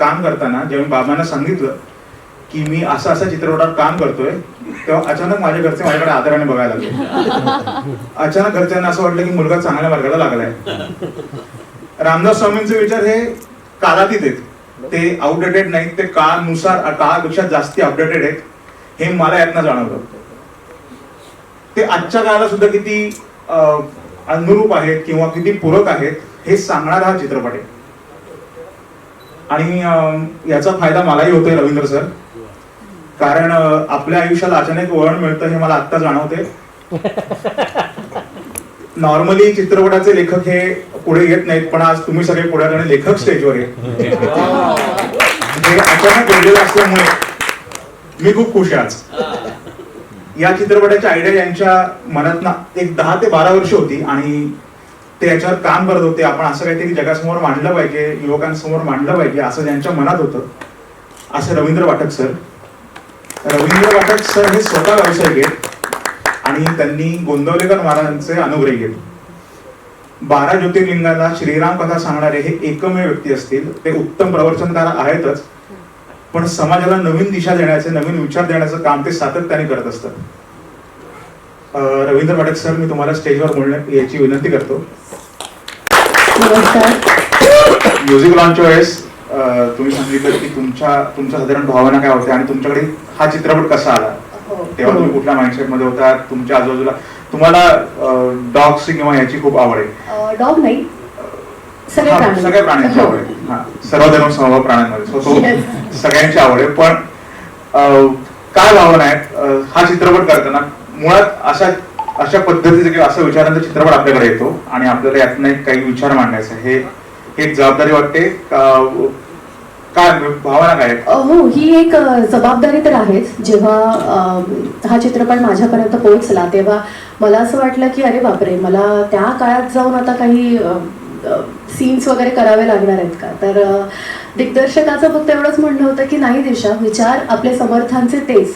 काम करताना जेव्हा बाबांना सांगितलं की मी असं असं चित्रपटात काम करतोय, तेव्हा अचानक माझ्या घरचे माझ्याकडे आदराने बघायला लागले. अचानक घरच्यांना असं वाटलं की मुलगा चांगल्या मार्गाला लागलाय. रामदास स्वामींचे विचार हे कालातीत आहेत, ते आउटडेटेड नाहीत, ते काळानुसार काळापेक्षा जास्ती अपडेटेड आहेत, हे मला यातनं जाणवलं. ते आजच्या काळाला सुद्धा किती अनुरूप आहेत किंवा किती पूरक आहेत हे सांगणारा हा चित्रपट आहे. आणि याचा फायदा मलाही होतोय रवींद्र सर, कारण आपल्या आयुष्याला अचानक वळण मिळतं हे मला आत्ता जाणवते. नॉर्मली चित्रपटाचे लेखक हे पुढे येत नाहीत, पण आज तुम्ही सगळे पुढे लेखक स्टेजवर आहे. हे अचानक घडलेलं असल्यामुळे मी खूप खुश आहे आज. या चित्रपटाची आयडिया यांच्या मनात एक 10 ते 12 वर्ष होती आणि ते याच्यावर काम करत होते. आपण असं काहीतरी जगासमोर मांडलं पाहिजे, युवकांसमोर मांडलं पाहिजे असं त्यांच्या मनात होतं. असे रवींद्र पाठक सर हे स्वतः व्यावसायिक आहेत आणि त्यांनी गोंदवलेकर महाराजांचे अनुग्रही आहेत. 12 ज्योतिर्लिंगाला श्रीराम कथा सांगणारे हे एकमेव व्यक्ती असतील. ते उत्तम प्रवचनकार आहेतच, पण समाजाला नवीन दिशा देण्याचे, नवीन विचार देण्याचं काम ते सातत्याने करत असतात. रवींद्र पाठक सर, मी तुम्हाला स्टेजवर याची विनंती करतो. म्युझिक लॉन्चच्या वेळेस तुम्ही सांगितलं की तुमच्या साधारण भावना काय होत्या आणि तुमच्याकडे हा चित्रपट कसा आला, तेव्हा तुम्ही कुठल्या माइंडसेट मध्ये होता? तुमच्या आजूबाजूला तुम्हाला डॉग्स किंवा याची खूप आवड आहे? डॉग नाही, सगळ्या प्राण्यांची आवड आहे. सर्वधर्म समभाव प्राण्यांमध्ये सगळ्यांची आवड आहे. पण काय भावना आहेत हा चित्रपट करताना? मुळात अशा पद्धतीचे किंवा अशा विचारांचा चित्रपट आपल्याकडे येतो आणि आपल्याला यातनं काही विचार मांडायचा, हे एक जबाबदारी वाटते. काय भावना काय? हो, ही एक जबाबदारी तर आहेच. जेव्हा हा चित्रपट माझ्यापर्यंत पोहोचला तेव्हा मला असं वाटलं की अरे बापरे, मला त्या काळात जाऊन आता काही सीन्स वगैरे करावे लागणार आहेत का? तर दिग्दर्शकाचं फक्त एवढंच म्हणणं होतं की नाही दिशा, विचार आपले समर्थांचे तेच,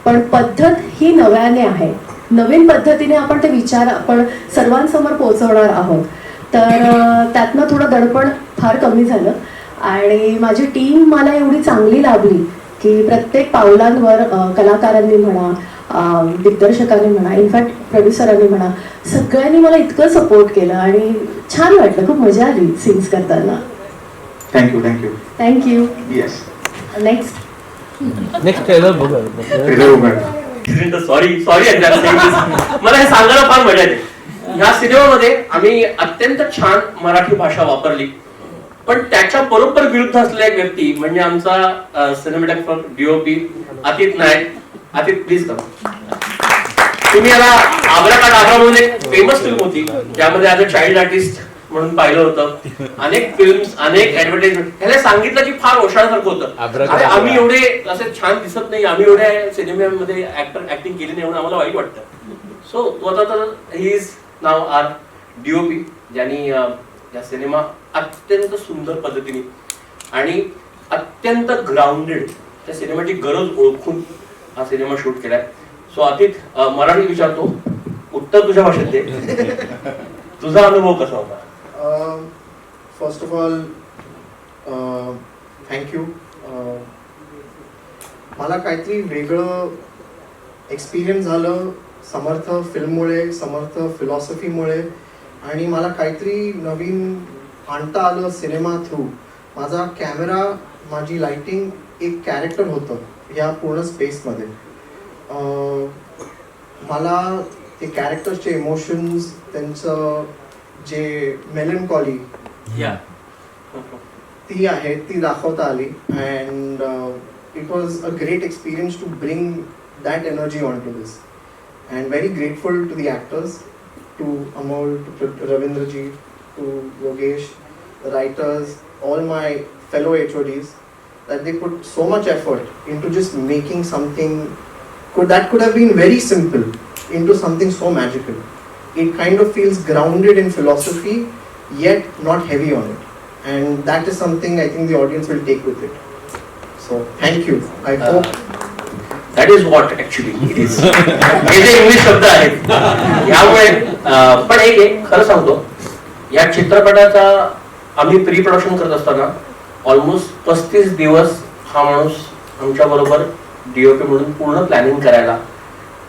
पण पद्धत ही नव्याने आहे, नवीन पद्धतीने आपण ते विचार आपण सर्वांसमोर पोहोचवणार आहोत. तर त्यातनं थोडं दडपण फार कमी झालं आणि माझी टीम मला एवढी चांगली लाभली की प्रत्येक पावलांवर कलाकारांनी म्हणा, दिग्दर्शकांनी म्हणा, इनफॅक्ट प्रोड्युसरांनी म्हणा, सगळ्यांनी मला इतकं सपोर्ट केलं आणि छान वाटलं, खूप मजा आली सीन्स करताना. थँक्यू. येस, नेक्स्ट ट्रेलर बघा. सॉरी मला हे सांगायला फार मजा येते. ह्या सिनेमामध्ये आम्ही अत्यंत छान मराठी भाषा वापरली, पण त्याच्या बरोबर विरुद्ध असलेला एक व्यक्ती म्हणजे आमचा cinematographer DOP Atit Naik. Atit, please करा. तुम्ही याला आग्रा का डाबरा म्हणून एक फेमस फिल्म होती ज्यामध्ये ऍज अ चाइल्ड आर्टिस्ट म्हणून पाहिलं होतं. अनेक फिल्म्स, अनेक ऍडव्हर्टाइजमेंट. ह्याला सांगितलं की फार ओशाळ्यासारखं होतं. अरे आम्ही एवढे असे छान दिसत नाही, आम्ही एवढ्या सिनेमामध्ये ऍक्टिंग केली नाही म्हणून आम्हाला वाईट वाटतं. सो तो आता तर ही इज नाव आर डीओपी, ज्यांनी या सिनेमा अत्यंत सुंदर पद्धतीने आणि अत्यंत ग्राउंडेड त्या सिनेमाची गरज ओळखून हा सिनेमा शूट केलाय. सो अतित, मराठी विचारतो, उत्तर तुझ्या भाषेत दे. तुझा अनुभव कसा होता? First of all thank you. मला काहीतरी वेगळं एक्सपिरियन्स झालं समर्थ फिल्ममुळे, समर्थ फिलॉसॉफीमुळे, आणि मला काहीतरी नवीन आणता आलं सिनेमा थ्रू. माझा कॅमेरा, माझी लाइटिंग एक कॅरेक्टर होतं या पूर्ण स्पेसमध्ये. मला ते कॅरेक्टर्सचे इमोशन्स, त्यांचं जे मेलनकॉली ती आहे ती दाखवता आली. And it was a great experience to bring that energy on to this. And very grateful to the actors, to Amol, to Ravindraji, to Yogesh, the writers, all my fellow HODs, that they put so much effort into just making something that could have been very simple into something so magical. It kind of feels grounded in philosophy yet not heavy on it, and that is something I think the audience will take with it. So thank you. I hope that is what actually it is. हे जे English शब्द आहेत यामुळे. पण एक खरं सांगतो, या चित्रपटाचा आम्ही प्री प्रोडक्शन करत असताना ऑलमोस्ट 35 दिवस हा माणूस आमच्या बरोबर डीओपी म्हणून पूर्ण प्लॅनिंग करायला,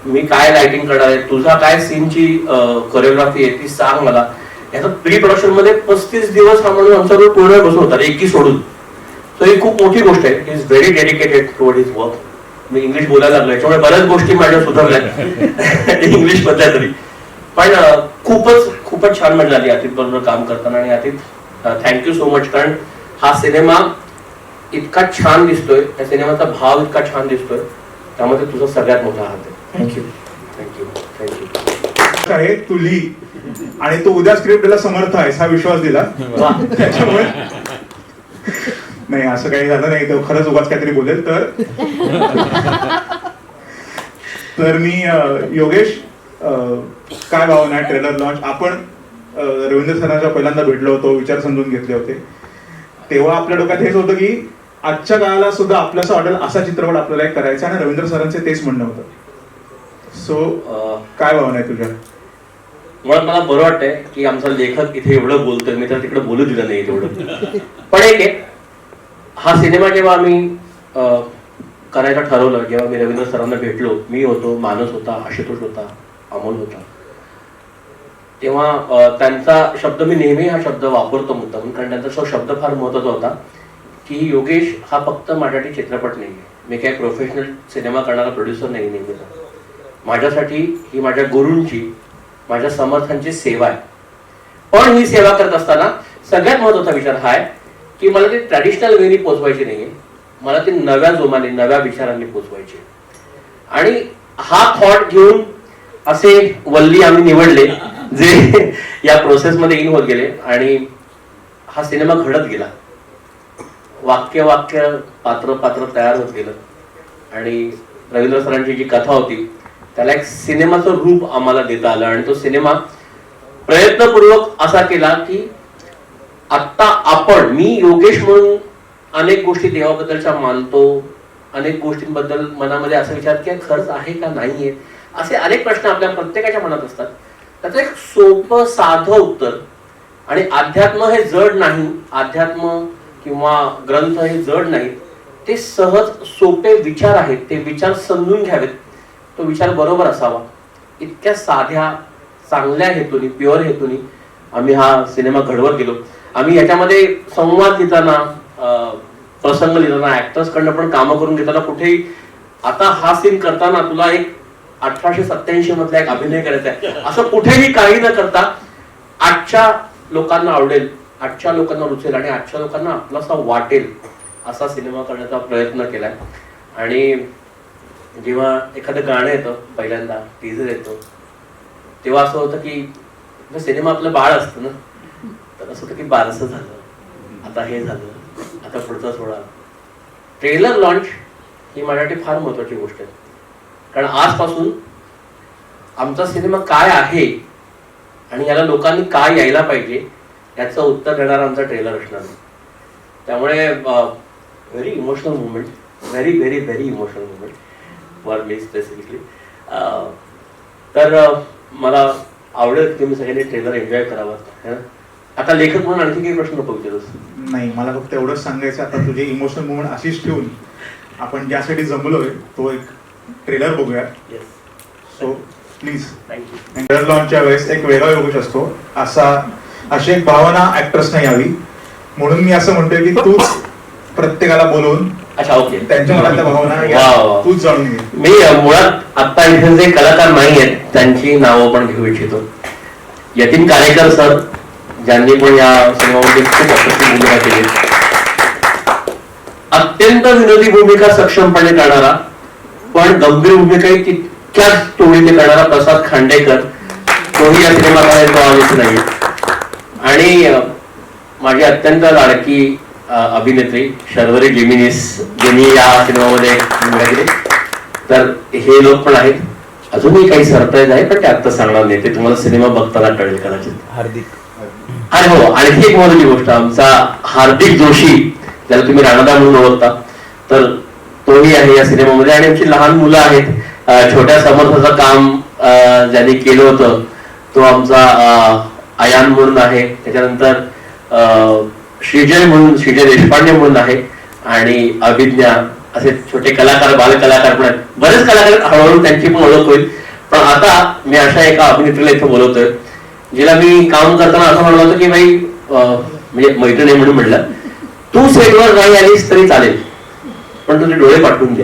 मी काय लाइटिंग करणार आहे, तुझा काय सीनची कोरिओग्राफी आहे ती सांग मला, याचा प्री प्रोडक्शन मध्ये 35 दिवस हा माणूस आमच्याबरोबर पूर्ण बसून होता, एकी सोडून. सो ही खूप मोठी गोष्ट आहे. He is very dedicated toward his work. Me English बोलायला लागलो याच्यामुळे बऱ्याच गोष्टी माझ्या सुधारल्या इंग्लिश मधल्या तरी. पण खूपच छान मजा आली अतित बरोबर काम करताना. आणि अतित थँक्यू सो मच, कारण हा सिनेमा इतका छान दिसतोय, त्या सिनेमाचा भाव इतका छान दिसतोय, त्यामध्ये तुझा सगळ्यात मोठा हात आहे. Thank you thank you thank you. आहे तू लिही आणि तू उद्या स्क्रिप्टला समर्थ आहेस हा विश्वास दिला. त्याच्यामुळे नाही असं काही झालं नाही, तर खरंच उगाच काहीतरी बोलेल. तर मी योगेश, काय भावना आहे ट्रेलर लॉन्च? आपण रवींद्र सरांच्या पहिल्यांदा भेटलो होतो, विचार समजून घेतले होते, तेव्हा आपल्या डोक्यात हेच होतं की आजच्या काळाला सुद्धा आपल्याला वाटेल असा चित्रपट आपल्याला एक करायचा, आणि रवींद्र सरांचे तेच म्हणणं होतं. सो काय भावना आहे तुझ्या? मुळात मला बरं वाटतंय की आमचा लेखक इथे एवढं बोलतोय, मी तर तिकडे बोलू दिलं नाही तेवढं. पण एक आहे, हा सिनेमा जेव्हा आम्ही करायचं ठरवलं, जेव्हा मी रवींद्र सरांना भेटलो, मी होतो, मानस होता, आशुतोष होता, अमोल होता, तेव्हा त्यांचा शब्द, मी नेहमी हा शब्द वापरतो मुद्दाम, कारण त्यांचा शब्द फार महत्त्वाचा होता की योगेश हा फक्त माझ्यासाठी चित्रपट नाही आहे, मी काही प्रोफेशनल सिनेमा करणारा प्रोड्युसर नाही नेहमीचा, माझ्यासाठी ही माझ्या गुरूंची, माझ्या समर्थांची सेवा आहे. पण ही सेवा करत असताना सगळ्यात महत्त्वाचा विचार हा आहे की मला ती ट्रॅडिशनल वेनी पोचवायची नाहीये, मला ती नव्या जोमाने, नव्या विचारांनी पोचवायची. आणि हा थॉट घेऊन असे वल्ली आम्ही निवडले जे या प्रोसेस मध्ये इन होत गेले, आणि हा सिनेमा घडत गेला. वाक्य वाक्य, पात्र पात्र तयार होत गेलं, आणि रवींद्र सरांची जी कथा होती त्याला एक सिनेमाचं रूप आम्हाला देता आलं. आणि तो सिनेमा प्रयत्नपूर्वक असा केला की आता आपण, मी योगेश म्हणून अनेक गोष्टी देवाबद्दलच्या मानतो, अनेक गोष्टींबद्दल मनामध्ये असा विचार की खरंच आहे का नाहीये, असे अनेक प्रश्न आपल्या प्रत्येकाच्या मनात असतात. त्याचं एक सोपं साधं उत्तर, आणि अध्यात्म हे जड नाही, अध्यात्म किंवा ग्रंथ हे जड नाहीत, ते सहज सोपे विचार आहेत, ते विचार समजून घ्यावेत, तो विचार बरोबर असावा, इतक्या साध्या चांगल्या हेतूनी, प्युअर हेतूनी आम्ही हा सिनेमा घडवत गेलो. आम्ही याच्यामध्ये संवाद लिहिताना, प्रसंग लिहिताना, ऍक्टर्स कडनं पण कामं करून घेताना कुठेही, आता हा सीन करताना तुला एक 1887 मधला एक अभिनय करायचा आहे असं कुठेही काही न करता, आजच्या लोकांना आवडेल, आजच्या लोकांना रुचेल आणि आजच्या लोकांना आपलासा वाटेल असा सिनेमा करण्याचा प्रयत्न केलाय. आणि जेव्हा एखादं गाणं येतं, पहिल्यांदा टीजर येतो, तेव्हा असं होतं की सिनेमा आपलं बाळ असतं ना, तर असं होतं की बारसं झालं, आता हे झालं, आता पुढचा सोहळा. ट्रेलर लॉन्च ही माझ्यासाठी फार महत्वाची गोष्ट आहे, कारण आजपासून आमचा सिनेमा काय आहे आणि याला लोकांनी काय यायला पाहिजे याचं उत्तर देणारा आमचा ट्रेलर असणार. त्यामुळे very emotional movement, very very very emotional movement for me specifically. तर मला आवडेल की तुम्ही सगळ्यांनी ट्रेलर एन्जॉय करावा. आता लेखक म्हणून आणखी काही प्रश्न नको विचारूस? नाही, मला फक्त एवढंच सांगायचं, आता तुझे इमोशनल मुवमेंट अशीच ठेवून आपण ज्यासाठी जमलोय तो एक ट्रेलर बघूया. So please. ट्रेलर लॉन्चच्या वेळेस एक वेगळा योगेश असतो, अशी एक भावना ऍक्टर्सना यावी म्हणून मी असं म्हणतोय की तूच प्रत्येकाला बोलवून, अच्छा ओके, त्यांच्या मनातल्या भावना तूच जाणून घे. मी मुळात आता इथे जे कलाकार नाही आहेत त्यांची नावं पण घेऊ इच्छितो. यतीन कालेकर सर, ज्यांनी पण या सिनेमामध्ये खूप अप्रतिम भूमिका केली, अत्यंत विनोदी भूमिका सक्षमपणे करणारा पण गंभीर भूमिकाही तितक्याच तोडीने करणारा प्रसाद खांडेकर, तोही या सिनेमात नाही. आणि माझी अत्यंत लाडकी अभिनेत्री शर्वरी जेमिनीस, ज्यांनी या सिनेमामध्ये भूमिका केली. तर हे लोक पण आहेत. अजूनही काही सरप्राईज आहे पण ते आता सांगणार नाही, ते तुम्हाला सिनेमा बघताना कळेल कदाचित. हार्दिक, अरे हो, आणखी एक महत्वाची गोष्ट, आमचा हार्दिक जोशी, ज्याला तुम्ही राणादा म्हणून ओळखता, तर तोही आहे या सिनेमामध्ये. आणि आमची लहान मुलं आहेत, छोट्या समर्थाचं काम ज्यांनी केलं होतं तो आमचा अयान म्हणून आहे. त्याच्यानंतर श्रीजय देशपांडे म्हणून आहे, आणि अभिज्ञा, असे छोटे कलाकार, बालकलाकार पण आहेत. बरेच कलाकार, हळूहळू त्यांची पण ओळख होईल. पण आता मी अशा एका अभिनेत्रीला इथं बोलवतोय, जिला मी काम करताना असं म्हणलं होतं की बाई, म्हणजे मैत्रिणी म्हणून म्हटलं, तू सेटवर नाही आलीस तरी चालेल, पण तुझे डोळे पाठवून दे.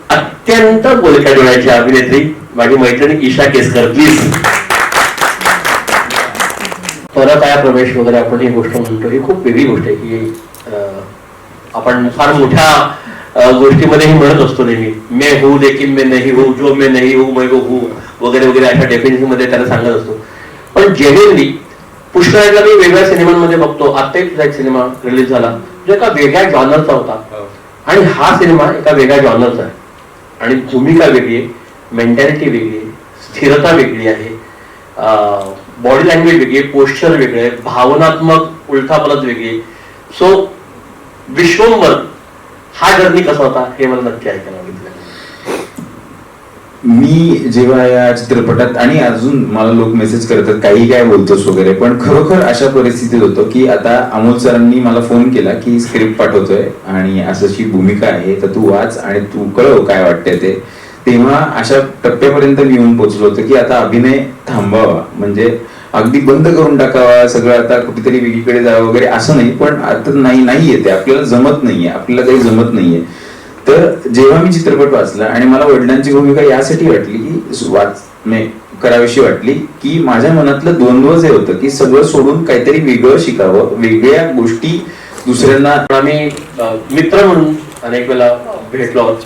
अत्यंत बोलक्या डोळ्याची अभिनेत्री माझी मैत्रिणी ईशा केसकर, प्लीज. परत आया प्रवेश वगैरे आपण ही गोष्ट म्हणतो, ही खूप वेगळी गोष्ट आहे की आपण फार मोठ्या गोष्टीमध्ये म्हणत असतो नेहमी, मैं हूं लेकिन मैं नहीं हूं, जो मैं नहीं हूं मैं वो हूं वगैरे वगैरे, अशा डेफिनेशन मध्ये त्याला सांगत असतो. पण जेन्युइनली पुष्कळला मी वेगळ्या सिनेमांमध्ये बघतो. आता एक सिनेमा रिलीज झाला जो एका वेगळ्या जॉनरचा होता, आणि हा सिनेमा एका वेगळ्या जॉनरचा आहे, आणि भूमिका वेगळी आहे, मेंटॅलिटी वेगळी आहे, स्थिरता वेगळी आहे, बॉडी लँग्वेज वेगळी आहे, पोश्चर वेगळे आहे, भावनात्मक उलथापलत वेगळी आहे. सो विश्वंभर हा जर्नी कसा होता हे मला नक्की ऐकायला आवडेल. मी जेव्हा या चित्रपटात, आणि अजून मला लोक मेसेज करतात काही काय बोलतोस वगैरे, पण खरोखर अशा परिस्थितीत होतो की आता अमोल सरांनी मला फोन केला की स्क्रिप्ट पाठवतोय आणि अशी भूमिका आहे, तर तू वाच आणि तू कळव काय वाटतंय ते. तेव्हा अशा टप्प्यापर्यंत मी येऊन पोहोचलो होतो की आता अभिनय थांबावा, म्हणजे अगदी बंद करून टाकावा, सगळं आता कुठेतरी वेगळीकडे जावं वगैरे असं नाही, पण आता नाही येते, आपल्याला जमत नाहीये, आपल्याला काही जमत नाहीये. तर जेव्हा मी चित्रपट वाचला आणि मला वडिलांची भूमिका यासाठी वाटली की करावीशी वाटली की माझ्या मनातलं द्वंद्व जे होतं की सगळं सोडून काहीतरी वेगळं शिकावं, वेगळ्या गोष्टी दुसऱ्यांना. आम्ही मित्र म्हणून अनेक वेळा भेटलो आहोत,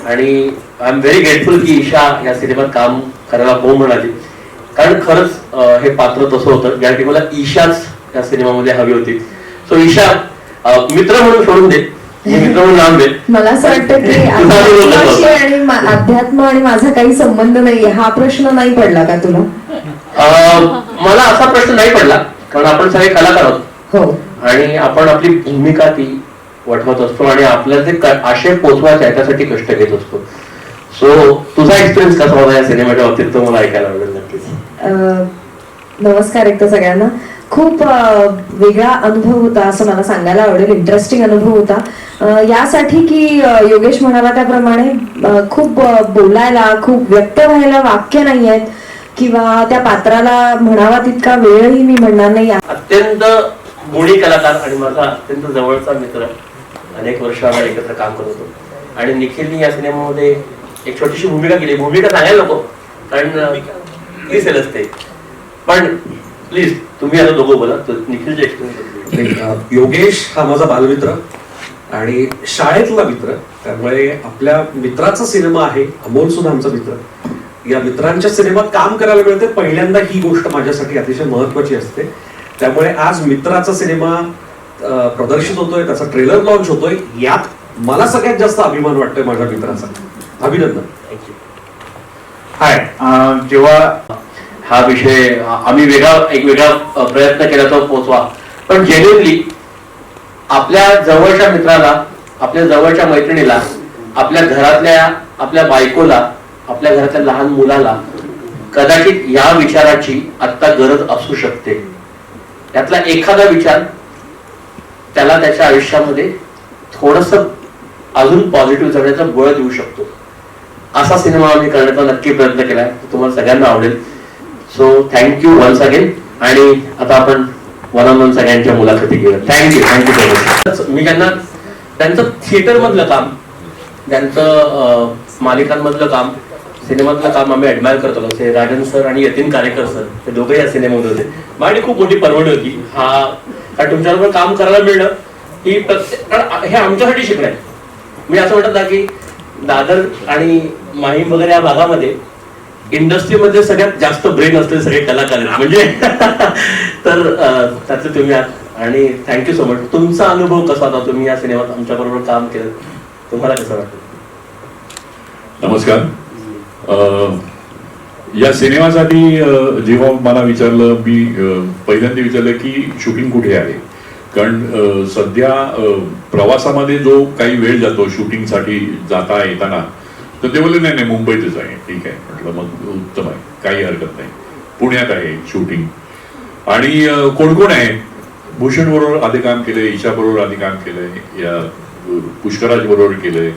आणि आय एम व्हेरी ग्रेटफुल की ईशा या सिनेमात काम करायला हो म्हणाली, कारण खरंच हे पात्र तसं होतं ज्यासाठी मला ईशाच या सिनेमामध्ये हवी होती. सो ईशा, मित्र म्हणून सोडून दे, मित्र म्हणून नाम दे. मला असं वाटतं की अध्यात्माशी आणि अध्यात्म आणि माझा काही संबंध नाहीये, हा प्रश्न नाही पडला का तुला? मला असा प्रश्न नाही पडला, कारण आपण सगळे कलाकार आहोत. हो, आणि आपण आपली भूमिका ती वठवत असतो, आणि आपल्याला जे आशय पोचवायचे आहे त्यासाठी कष्ट घेत असतो. सो तुझा एक्सपिरियन्स कसा होता या सिनेमाच्या बाबतीत, तो मला ऐकायला आवडेल नक्कीच. नमस्कार एकदा सगळ्यांना. खूप वेगळा अनुभव होता असं मला सांगायला आवडेल, इंटरेस्टिंग अनुभव होता. यासाठी की योगेश म्हणाला त्याप्रमाणे खूप बोलायला, खूप व्यक्त व्हायला वाक्य नाही आहेत, किंवा त्या पात्राला म्हणावा तितका वेळही मी म्हणणार नाही. अत्यंत गुणी कलाकार आणि माझा अत्यंत जवळचा मित्र, अनेक वर्ष आम्ही एकत्र काम करत होतो, आणि निखिलनी या सिनेमामध्ये एक छोटीशी भूमिका केली. भूमिका सांगायला नको कारण दिसेलच ते, पण प्लीज तुम्ही आता दोघं बोला, निखिलचे एक्सपिरियन्स. योगेश हा माझा बालमित्र आणि शाळेतला मित्र, त्यामुळे आपल्या मित्राचा सिनेमा आहे. अमोल सुद्धा आमचा मित्र. या मित्रांच्या सिनेमात काम करायला मिळते पहिल्यांदा, ही गोष्ट माझ्यासाठी अतिशय महत्वाची असते. त्यामुळे आज मित्राचा सिनेमा प्रदर्शित होतोय, त्याचा ट्रेलर लॉन्च होतोय, यात मला सगळ्यात जास्त अभिमान वाटतोय माझ्या मित्राचा. अभिनंदन. थँक्यू. हाय, जेव्हा हा विषय आम्ही एक वेगळा प्रयत्न केला तो पोचवा, पण जेन्युइनली आपल्या जवळच्या मित्राला, आपल्या जवळच्या मैत्रिणीला, आपल्या घरातल्या आपल्या बायकोला, आपल्या घरातल्या लहान मुलाला कदाचित या विचाराची आता गरज असू शकते. त्यातला एखादा विचार त्याला त्याच्या आयुष्यामध्ये थोडस अजून पॉझिटिव्ह जगण्याचा बळ देऊ शकतो. असा सिनेमा आम्ही करण्याचा नक्की प्रयत्न केलाय, तुम्हाला सगळ्यांना आवडेल. So thank you once again. आणि आता आपण वन ऑन वन सगळ्यांच्या मुलाखती घेऊया. Thank you so much. मी ज्यांना त्यांचं थिएटर मधलं काम, त्यांचं मालिकांमधलं काम, सिनेमातलं काम आम्ही ऍडमायर करतो, जसे राजन सर आणि यतीन कारेकर सर, ते दोघे या सिनेमामध्ये होते. माझी खूप मोठी परवडी होती कारण तुमच्याबरोबर काम करायला मिळणं ही हे आमच्यासाठी शिकणं आहे. मी असं म्हणत ना की दादर आणि माहीम वगैरे या भागामध्ये इंडस्ट्रीमध्ये सगळ्यात जास्त ब्रेन असलेले सगळे कलाकार आहेत म्हणजे तर त्याचं तुम्ही आहात. आणि थँक्यू सो मच. तुमचा अनुभव कसा होता, तुम्ही या सिनेमात आमच्या बरोबर काम केलं, तुम्हाला कसं वाटतं? नमस्कार. या सिनेमासाठी जेव्हा मला विचारलं, मी पहिल्यांदा विचारलं की शूटिंग कुठे आहे, कारण सध्या प्रवासामध्ये जो काही वेळ जातो शूटिंगसाठी जाता येताना, तर ते बोलले नाही मुंबईतच आहे. ठीक आहे म्हटलं, मग उत्तम आहे, काही हरकत नाही. पुण्यात आहे शूटिंग. आणि कोण कोण आहे, भूषण बरोबर आधी काम केलंय, ईशा बरोबर आधी काम केलंय, या पुष्कराज बरोबर केलंय,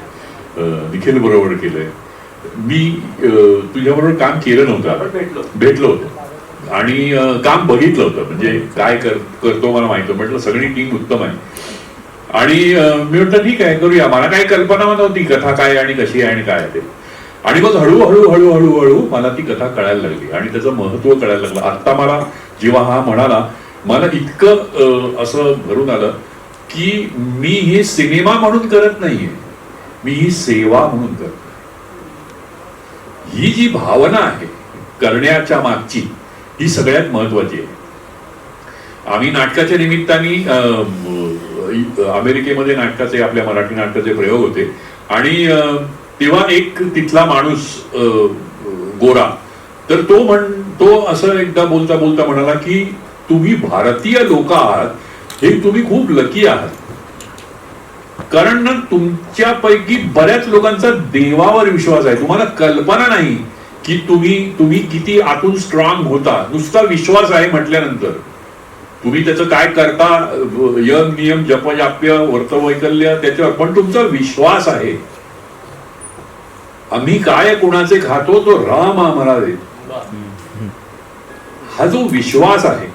निखिल बरोबर केलंय. मी तुझ्याबरोबर काम केलं नव्हतं, भेटलो होतो आणि काम बघितलं होतं, म्हणजे काय करतो मला माहिती. म्हटलं सगळी टीम उत्तम आहे आणि मी म्हटलं ठीक आहे करूया. मला काही कल्पना नव्हती कथा काय आणि कशी आहे आणि काय ते. आणि मग हळूहळू हळूहळू हळू मला ती कथा कळायला लागली आणि त्याचं महत्व कळायला लागलं. आता मला जेव्हा हा म्हणाला, मला इतकं असं भरून आलं की मी हे सिनेमा म्हणून करत नाहीये, मी ही सेवा म्हणून करतो. ही जी भावना आहे करण्याच्या मागची, ही सगळ्यात महत्वाची आहे. आम्ही नाटकाच्या निमित्ताने अमेरिकेमध्ये नाटकाचे, आपल्या मराठी नाटकाचे प्रयोग होते आणि तेव्हा एक तिथला माणूस गोरा, तर तो असं एकदा बोलता बोलता म्हणाला की तुम्ही भारतीय लोक आहात हे तुम्ही खूप लकी आहात, कारण ना तुमच्यापैकी बऱ्याच लोकांचा देवावर विश्वास आहे. तुम्हाला कल्पना नाही की तुम्ही किती आतून स्ट्रॉंग होता. नुसता विश्वास आहे म्हटल्यानंतर तुम्ही त्याचं काय करता, यम नियम जपजाप्य वर्तवैकल्य त्याच्यावर, पण तुमचा विश्वास आहे. आम्ही काय कोणाचे खातो तो राम आम्हाला दे. हा जो विश्वास आहे,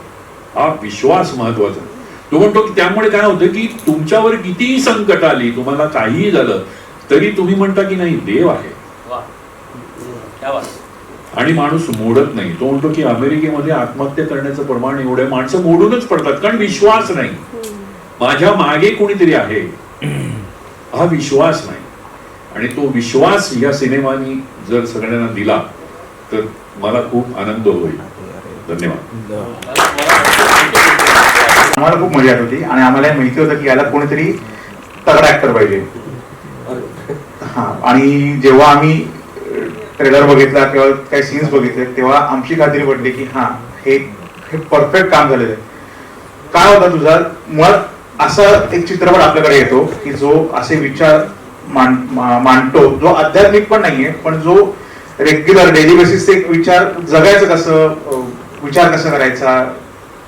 हा विश्वास महत्वाचा. तो म्हणतो की त्यामुळे काय होतं की तुमच्यावर कितीही संकट आली, तुम्हाला काहीही झालं तरी तुम्ही म्हणता की नाही देव आहे आणि माणूस मोडत नाही. तो म्हणतो की अमेरिकेमध्ये आत्महत्या करण्याचं प्रमाण एवढे माणसं मोडूनच पडतात कारण विश्वास नाही, माझ्या मागे कोणीतरी आहे, हा विश्वास नाही. आणि तो विश्वास या सिनेमानी जर सगळ्यांना दिला तर मला खूप आनंद होईल. धन्यवाद. आम्हाला खूप मजा येत होती आणि आम्हाला माहिती होतं की याला कोणीतरी तगडा ऍक्टर पाहिजे. हा, आणि जेव्हा आम्ही ट्रेलर बघितला किंवा काही सीन्स बघितले तेव्हा आमची खात्री पडली की हा हे परफेक्ट काम झालेलं आहे. काय होता तुझा मुळात असा एक चित्रपट आपल्याकडे येतो की जो असे विचार मांडतो, जो आध्यात्मिक पण नाहीये पण जो रेग्युलर डेली बेसिस एक विचार जगायचं कसं, विचार कसा करायचा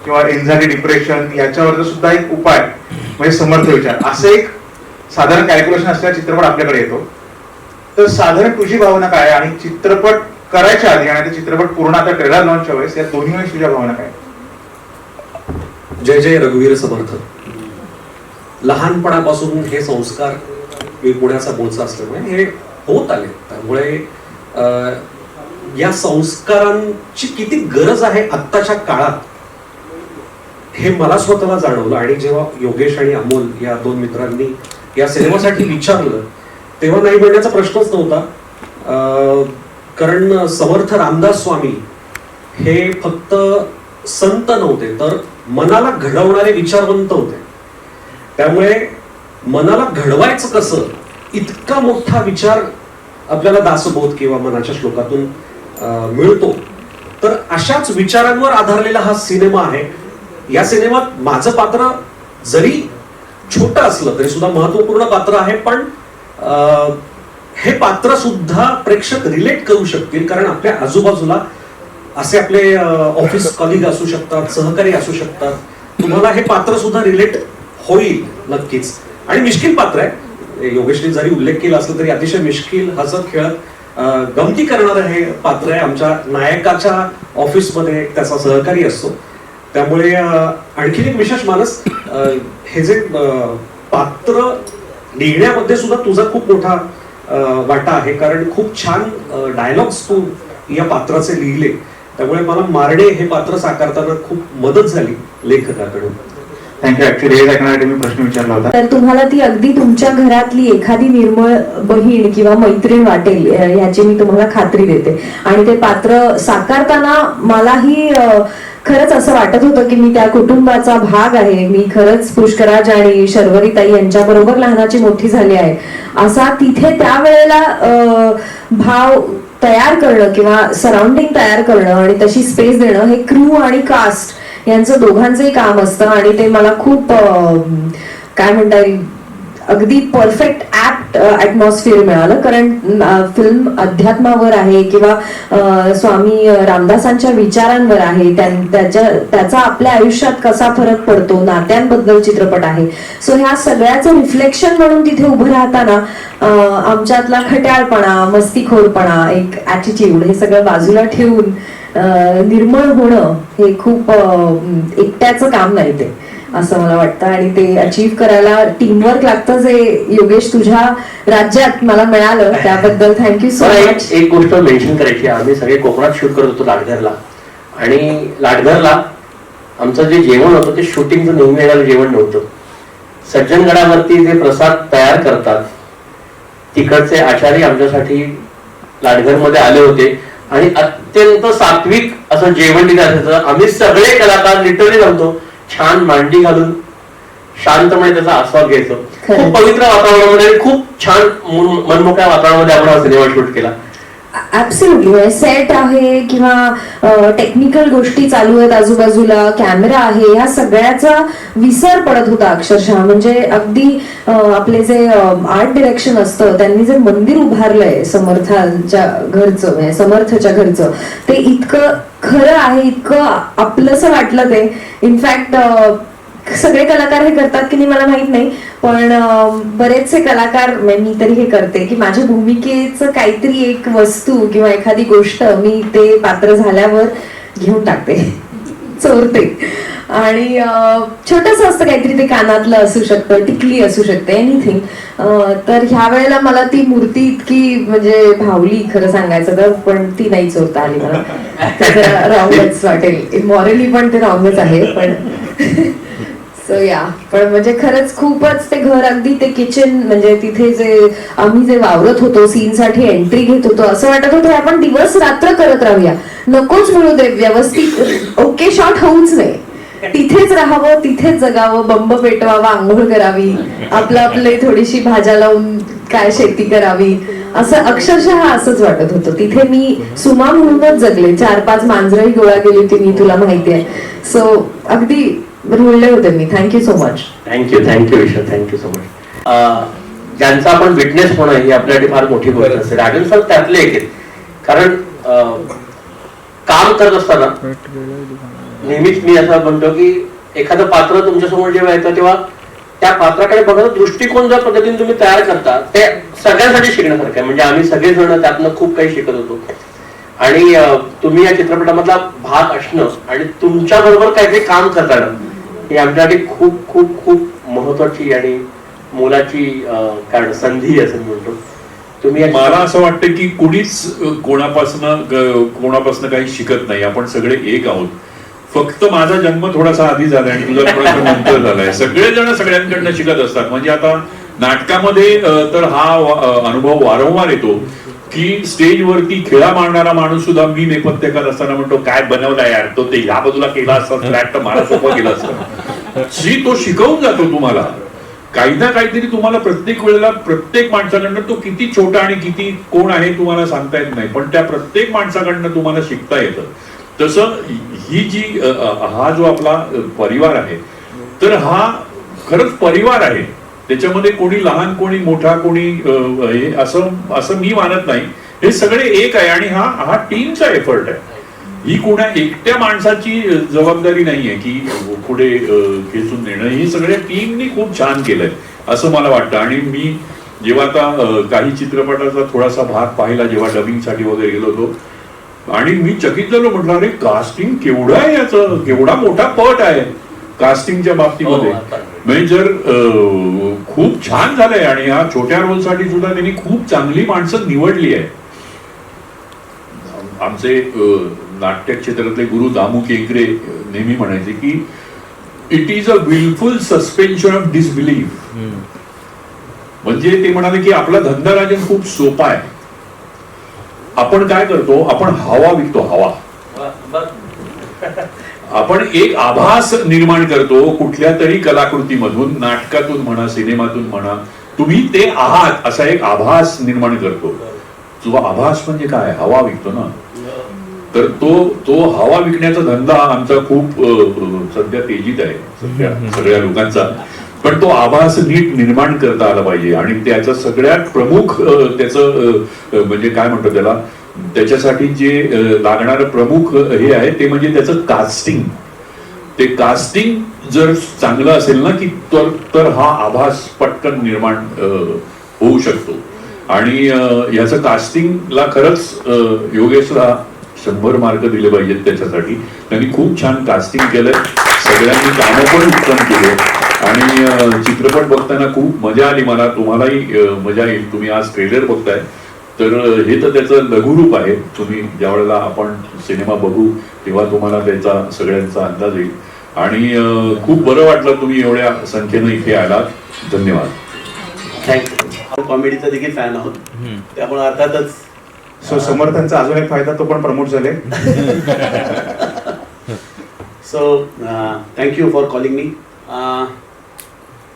किंवा एन्झायटी डिप्रेशन याच्यावर सुद्धा एक उपाय म्हणजे समर्थ विचार, असं एक साधारण कॅल्क्युलेशन असलेला चित्रपट आपल्याकडे येतो. तर साधारण तुझी भावना काय आणि चित्रपट करायच्या आधी आणि ते चित्रपट पूर्ण आता ट्रेलर लॉन्चच्या वेळेस या दोन्ही वेळेस तुझ्या भावना काय? जय जय रघुवीर समर्थ. लहानपणापासून हे संस्कार, मी पुण्याचा मूळचा असल्यामुळे हे होत आले. त्यामुळे या संस्कारांची किती गरज आहे आत्ताच्या काळात हे मला स्वतःला जाणवलं. आणि जेव्हा योगेश आणि अमोल या दोन मित्रांनी या सिनेमासाठी विचारलं तेव्हा नाही म्हणण्याचा प्रश्नच नव्हता. कारण समर्थ रामदास स्वामी हे फक्त संत नव्हते तर मनाला घडवणारे विचारवंत होते. त्यामुळे मनाला घडवायचं कसं, इतका मोठा विचार आपल्याला दासबोध किंवा मनाच्या श्लोकातून मिळतो. तर अशाच विचारांवर आधारलेला हा सिनेमा आहे. या सिनेमात माझं पात्र जरी छोटं असलं तरी सुद्धा महत्वपूर्ण पात्र आहे. पण हे पात्र सुद्धा प्रेक्षक रिलेट करू शकतील, कारण आपल्या आजूबाजूला असे आपले ऑफिस कलिग असू शकतात, सहकारी असू शकतात. तुम्हाला हे पात्र सुद्धा रिलेट होईल नक्कीच. आणि मिश्किल पात्र आहे. योगेशने जरी उल्लेख केला असला तरी अतिशय मिश्किल, हसत खेळत गमती करणारं हे पात्र आहे. आमच्या नायकाच्या ऑफिसमध्ये त्याचा सहकारी असतो. त्यामुळे आणखीन एक विशेष मानस, हे जे पात्र लिहिण्यामध्ये सुद्धा तुझा खूप मोठा वाटा आहे, कारण खूप छान डायलॉग्स तू या पात्राचे लिहिले. त्यामुळे मला मारणे हे पात्र साकारताना खूप मदत झाली लेखकाकडून. थँक्यू. ऍक्च्युली हे ऐकण्यासाठी मी प्रश्न विचारला होता. तर तुम्हाला ती अगदी तुमच्या घरातली एखादी निर्मळ बहीण किंवा मैत्रीण वाटेल याची मी तुम्हाला खात्री देते. आणि ते पात्र साकारताना मलाही खरंच असं वाटत होतं की मी त्या कुटुंबाचा भाग आहे. मी खरंच पुष्कराज आणि शर्वरीताई यांच्या बरोबर लहानाची मोठी झाली आहे असा तिथे त्यावेळेला भाव तयार करणं किंवा सराउंडिंग तयार करणं आणि तशी स्पेस देणं हे क्रू आणि कास्ट यांचं दोघांचंही काम असतं. आणि ते मला खूप काय म्हणता येईल, अगदी परफेक्ट ऍप्ट ॲटमॉस्फिअर मिळालं, कारण फिल्म अध्यात्मावर आहे किंवा स्वामी रामदासांच्या विचारांवर आहे, त्याचा आपल्या आयुष्यात कसा फरक पडतो, नात्यांबद्दल चित्रपट आहे. सो ह्या सगळ्याचं रिफ्लेक्शन म्हणून तिथे उभं राहताना आमच्यातला खट्याळपणा, मस्तीखोरपणा, एक ऍटिट्यूड हे सगळं बाजूला ठेवून निर्मळ होणं हे खूप एकट्याचं काम नाही ते, असं मला वाटतं. आणि ते अचीव्ह करायला टीमवर्क लागतं, जे योगेश तुझ्या राज्यात मला मिळालं, त्याबद्दल थँक्यू सो मच. एक गोष्ट मेन्शन करायची, आम्ही सगळे कोकणात शूट करत होतो लाटघरला, आणि लाटघरला आमचं जे जेवण होतं ते शूटिंगचं नेहमी येणारं जेवण नव्हतं. सज्जनगडावरती जे प्रसाद तयार करतात तिकडचे आचार्य आमच्यासाठी लाटघरमध्ये आले होते आणि अत्यंत सात्विक असं जेवण दिलं असायचं. आम्ही सगळे कलाकार लिटरली जमतो, छान मांडी घालून शांतपणे त्याचा आस्वाद घ्यायचो. खूप पवित्र वातावरणामध्ये, खूप छान मनमोकळ्या वातावरणामध्ये आपण हा सिनेमा शूट केला. ऍब्सोल्युटली. सेट आहे किंवा टेक्निकल गोष्टी चालू आहेत आजूबाजूला, कॅमेरा आहे, या सगळ्याचा विसर पडत होता अक्षरशः. म्हणजे अगदी आपले जे आर्ट डिरेक्शन असतं, त्यांनी जे मंदिर उभारलंय समर्थांच्या घरचं, म्हणजे समर्थच्या घरचं, ते इतकं खरं आहे, इतकं आपलंसं वाटलं ते. इनफॅक्ट सगळे कलाकार हे करतात की नाही मला माहित नाही, पण बरेचसे कलाकार, मी तरी हे करते की माझ्या भूमिकेचं काहीतरी एक वस्तू किंवा एखादी गोष्ट मी ते पात्र झाल्यावर घेऊन टाकते, चोरते. आणि छोटस असतं काहीतरी, ते कानातलं असू शकतं, टिकली असू शकते, एनिथिंग. तर ह्या वेळेला मला ती मूर्ती इतकी म्हणजे भावली खरं सांगायचं तर, पण ती नाही चोरता आली मला. रॉंगच वाटेल, मॉरली पण ते रॉंगच आहे. पण सो या, पण म्हणजे खरंच खूपच ते घर, अगदी ते किचन, म्हणजे तिथे जे आम्ही जे वावरत होतो, सीन साठी एंट्री घेत होतो, असं वाटत होतं आपण दिवस रात्र करत राहूया, नकोच मिळू दे, व्यवस्थित ओके शॉट होऊच नाही, तिथेच राहावं, तिथेच जगावं, बंब पेटवावा, आंघोळ करावी, आपले थोडीशी भाज्या लावून काय शेती करावी, असं अक्षरशः असंच वाटत होतं. तिथे मी सुमा म्हणूनच जगले, 4-5 मांजरही गोळा गेली होती मी, तुला माहिती आहे. सो अगदी रुळले होते मी. Thank you so much. Thank you Vishal, thank you so much. ज्यांचा आपण विटनेस होणं ही आपल्यासाठी फार मोठी गोष्ट असते. राजन सर त्यातले एक आहेत, कारण काम करत असताना नेहमीच मी असं म्हणतो की एखादं पात्र तुमच्या समोर जेव्हा येतं तेव्हा त्या पात्राकडे बघायचा दृष्टिकोन ज्या पद्धतीने तुम्ही तयार करता ते सगळ्यांसाठी शिकण्यासारखं आहे. म्हणजे आम्ही सगळेजण त्यातनं खूप काही शिकत होतो. आणि तुम्ही या चित्रपटामधला भाग असणं आणि तुमच्या बरोबर काहीतरी काम करताना ही आमच्यासाठी खूप खूप खूप महत्वाची आणि मोलाची कारण संधी असं म्हणतो. तुम्ही मला असं वाटतं की कुणीच कोणापासून काही शिकत नाही. आपण सगळे एक आहोत. फक्त माझा जन्म थोडासा आधी झालाय आणि तुझा थोडासा नंतर झालाय. सगळेजण सगळ्यांकडनं शिकत असतात. म्हणजे आता नाटकामध्ये तर हा अनुभव वारंवार येतो की स्टेजवरती खेळा मारणारा माणूस सुद्धा मी नेपथ्यकार असताना म्हणतो काय बनवलाय यार, तो ते ह्या बाजूला केला असता फ्लॅट तर मला सोपं केलं असतं. तो शिकवून जातो तुम्हाला काही ना काहीतरी. तुम्हाला प्रत्येक वेळेला प्रत्येक माणसाकडनं तो किती छोटा आणि किती कोण आहे तुम्हाला सांगता येत नाही, पण त्या प्रत्येक माणसाकडनं तुम्हाला शिकता येतं. तसं ही जी हा जो आपला परिवार आहे तर हा खरंच परिवार आहे. त्याच्यामध्ये कोणी लहान कोणी मोठा कोणी हे असं मी मानत नाही. हे सगळे एक आहे आणि हा टीमचा एफर्ट आहे. ही कोणा एकट्या माणसाची जबाबदारी नाहीये की पुढे खेचून नेणं. ही सगळ्या टीमनी खूप छान केलंय असं मला वाटतं. आणि मी जेव्हा आता काही चित्रपटाचा थोडासा भाग पाहिला जेव्हा डबिंगसाठी वगैरे गेलो होतो आणि मी चकित झालो. म्हटलं अरे कास्टिंग केवढं आहे याचं, केवढा मोठा पट आहे कास्टिंगच्या बाबतीमध्ये. म्हणजे जर खूप छान झालंय आणि ह्या छोट्या रोलसाठी सुद्धा त्यांनी खूप चांगली माणसं निवडली आहे. आमचे नाट्य क्षेत्रातले गुरु दामू केंकरे नेहमी म्हणायचे की it is a wilful suspension of disbelief. म्हणजे ते म्हणाले की आपला धंदा राजन खूप सोपा आहे. आपण काय करतो, आपण हवा विकतो. हवा आपण एक आभास निर्माण करतो कुठल्या तरी कलाकृतीमधून, नाटकातून म्हणा, सिनेमातून म्हणा. तुम्ही ते आहात असा एक आभास निर्माण करतो. जो आभास म्हणजे काय, हवा विकतो ना. तर तो हवा विकण्याचा धंदा आमचा खूप सध्या तेजीत आहे सध्या सगळ्या लोकांचा. पण तो आभास नीट निर्माण करता आला पाहिजे आणि त्याचं सगळ्यात प्रमुख त्याचं म्हणजे काय म्हणतो त्याला, त्याच्यासाठी जे लागणारं प्रमुख हे आहे ते म्हणजे त्याचं कास्टिंग. ते कास्टिंग जर चांगलं असेल ना की तर हा आभास पटकन निर्माण होऊ शकतो. आणि याचं कास्टिंगला खरंच योगेशला 100 मार्क दिले पाहिजेत त्याच्यासाठी. त्यांनी खूप छान कास्टिंग केलंय, सगळ्यांनी कामं पण उत्तम केले आणि चित्रपट बघताना खूप मजा आली मला. तुम्हालाही मजा येईल. तुम्ही आज ट्रेलर बघताय तर हे तर त्याचं लघुरूप आहे. तुम्ही ज्या वेळेला आपण सिनेमा बघू तेव्हा तुम्हाला त्याचा सगळ्यांचा अंदाज येईल. आणि खूप बरं वाटलं तुम्ही एवढ्या संख्येनं इथे आलात. धन्यवाद. थँक्यू. कॉमेडीचा देखील फॅन आहोत, त्यामुळे अर्थातच सो समर्थांचा अजून एक फायदा, तो पण प्रमोट झाले. So thank you for calling me.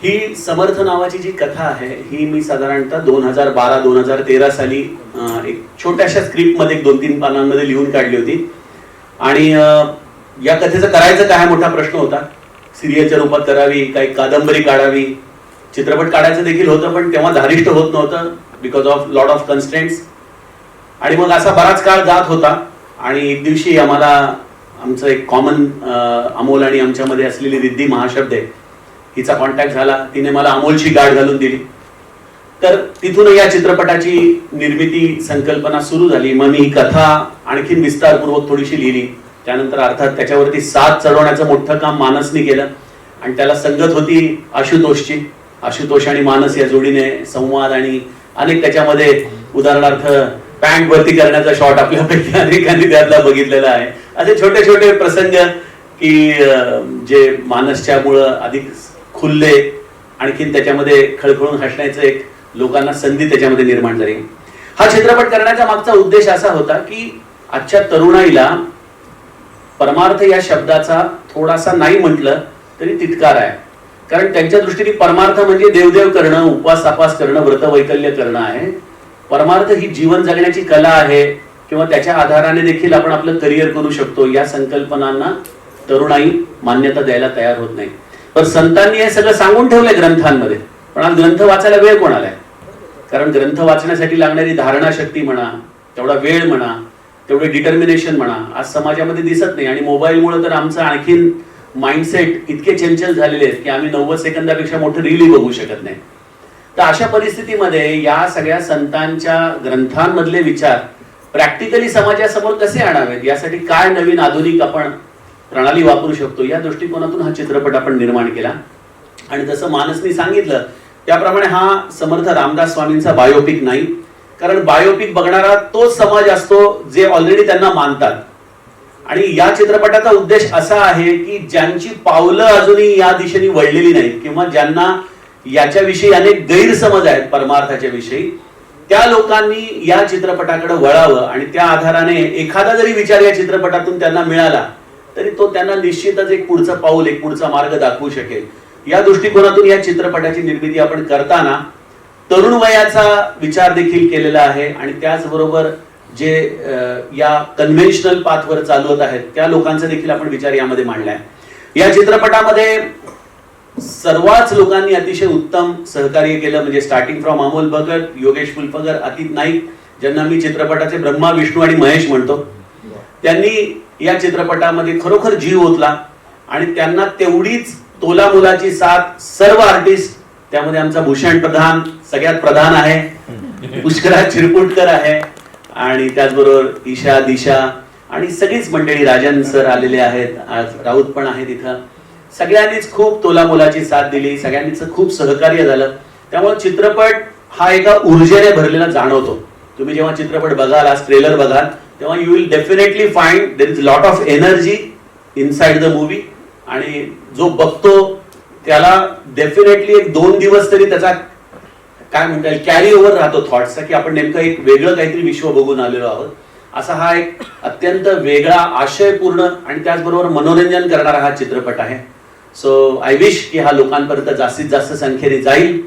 ही समर्थ नावाची जी कथा आहे ही मी साधारणतः 2012-2013 साली एक छोट्याशा स्क्रिप्टमध्ये 2-3 पानांमध्ये लिहून काढली होती. आणि या कथेचं करायचं काय हा मोठा प्रश्न होता. सिरियलच्या रूपात करावी, काही कादंबरी काढावी, चित्रपट काढायचं देखील होतं, पण तेव्हा धारिष्ट होत नव्हतं because of lot of constraints. आणि मग असा बराच काळ जात होता आणि एक दिवशी आम्हाला आमचं एक कॉमन अमोल आणि आमच्यामध्ये असलेली रिद्धी महाशब्द आहे, हिचा कॉन्टॅक्ट झाला. तिने मला अमोलची गाठ घालून दिली. तर तिथून या चित्रपटाची निर्मिती संकल्पना सुरू झाली. मग मी ही कथा आणखीन विस्तारपूर्वक थोडीशी लिहिली. त्यानंतर अर्थात त्याच्यावरती साथ चढवण्याचं मोठं काम मानसने केलं आणि त्याला संगत होती आशुतोषची. आशुतोष आणि मानस या जोडीने संवाद आणि अनेक त्याच्यामध्ये उदाहरणार्थ पॅन्ट वरती करण्याचा शॉट आपल्यापैकी अनेकांनी त्यातला बघितलेला आहे. असे छोटे छोटे प्रसंग की जे मानसच्या मुळे अधिक खुलले, आणखीन त्याच्यामध्ये खळखळून हसण्याचं एक लोकांना संधी त्याच्यामध्ये निर्माण झाली. हा चित्रपट करण्याचा मागचा उद्देश असा होता की आजच्या तरुणाईला परमार्थ या शब्दाचा थोडासा नाही म्हटलं तरी तिटकार आहे. कारण त्यांच्या दृष्टीने परमार्थ म्हणजे देवदेव करणं, उपवास तापास करणं, व्रतवैकल्य करणं आहे. परमार्थ ही जीवन जगण्याची कला आहे किंवा त्याच्या आधाराने देखील आपण आपलं करिअर करू शकतो. या संकल्पनांना तरुणाई मान्यता द्यायला तयार होत नाही. पण संतांनी हे सगळं सांगून ठेवलंय ग्रंथांमध्ये, पण आज ग्रंथ वाचायला वेळ कोणाला आहे? कारण ग्रंथ वाचण्यासाठी लागणारी धारणा शक्ती म्हणा, तेवढा वेळ म्हणा, तेवढे डिटर्मिनेशन म्हणा, आज समाजामध्ये दिसत नाही. आणि मोबाईलमुळे तर आमचं आणखीन माइंडसेट इतके चंचल झालेले आहेत की आम्ही 90 सेकंदापेक्षा मोठं रीलही बघू शकत नाही. तर अशा परिस्थितीमध्ये या सगळ्या संतांच्या ग्रंथांमधले विचार प्रॅक्टिकली समाजासमोर कसे आणावेत, यासाठी काय नवीन आधुनिक आपण प्रणाली वापरू शकतो, या दृष्टिकोनातून हा चित्रपट आपण निर्माण केला. आणि जसं मानसनी सांगितलं त्याप्रमाणे हा समर्थ रामदास स्वामींचा बायोपिक नाही. कारण बायोपिक बघणारा तोच समाज असतो जे ऑलरेडी त्यांना मानतात. आणि या चित्रपटाचा उद्देश असा आहे की ज्यांची पावलं अजूनही या दिशेने वळलेली नाहीत किंवा ज्यांना याच्याविषयी अनेक गैरसमज आहेत परमार्थाच्या विषयी, त्या लोकांनी या चित्रपटाकडे वळावं आणि त्या आधाराने एखादा जरी विचार या चित्रपटातून त्यांना मिळाला तरी तो त्यांना निश्चितच एक पुढचं पाऊल, एक पुढचा मार्ग दाखवू शकेल. या दृष्टिकोनातून या चित्रपटाची निर्मिती आपण करताना तरुण वयाचा विचार देखील केलेला आहे आणि त्याचबरोबर जे या कन्व्हेन्शनल पाथवर चालवत आहेत त्या लोकांचा देखील आपण विचार यामध्ये मांडलाय. या चित्रपटामध्ये सर्वच लोकांनी अतिशय उत्तम सहकार्य केलं. म्हणजे स्टार्टिंग फ्रॉम अमोल भगत, योगेश फुलपगर, अतित नाईक, ज्यांना मी चित्रपटाचे ब्रह्मा, विष्णू आणि महेश म्हणतो, त्यांनी या चित्रपटामध्ये खरोखर जीव ओतला आणि त्यांना तेवढीच तोलामुलाची साथ सर्व आर्टिस्ट, त्यामध्ये आमचा भूषण प्रधान सगळ्यात प्रधान आहे, पुष्कराज चिरपुटकर आहे आणि त्याचबरोबर ईशा, दिशा आणि सगळीच मंडळी, राजन सर आलेले आहेत, आज राऊत पण आहेत इथं. सगळ्यांनीच खूप तोलामोलाची साथ दिली, सगळ्यांनीच खूप सहकार्य झालं. त्यामुळे चित्रपट हा एका ऊर्जेने भरलेला जाणवतो. तुम्ही जेव्हा चित्रपट बघाल, आज ट्रेलर बघाल, तेव्हा you will definitely find there is lot of energy inside the movie. आणि जो बघतो त्याला डेफिनेटली 1-2 दिवस तरी त्याचा काय म्हणता येईल कॅरी ओव्हर राहतो थॉट्सचा, की आपण नेमकं एक वेगळं काहीतरी विश्व बघून आलेलो आहोत. असा हा एक अत्यंत वेगळा, आशयपूर्ण आणि त्याचबरोबर मनोरंजन करणारा हा चित्रपट आहे. सो आय विश की हा लोकांपर्यंत जास्तीत जास्त संख्येने जाईल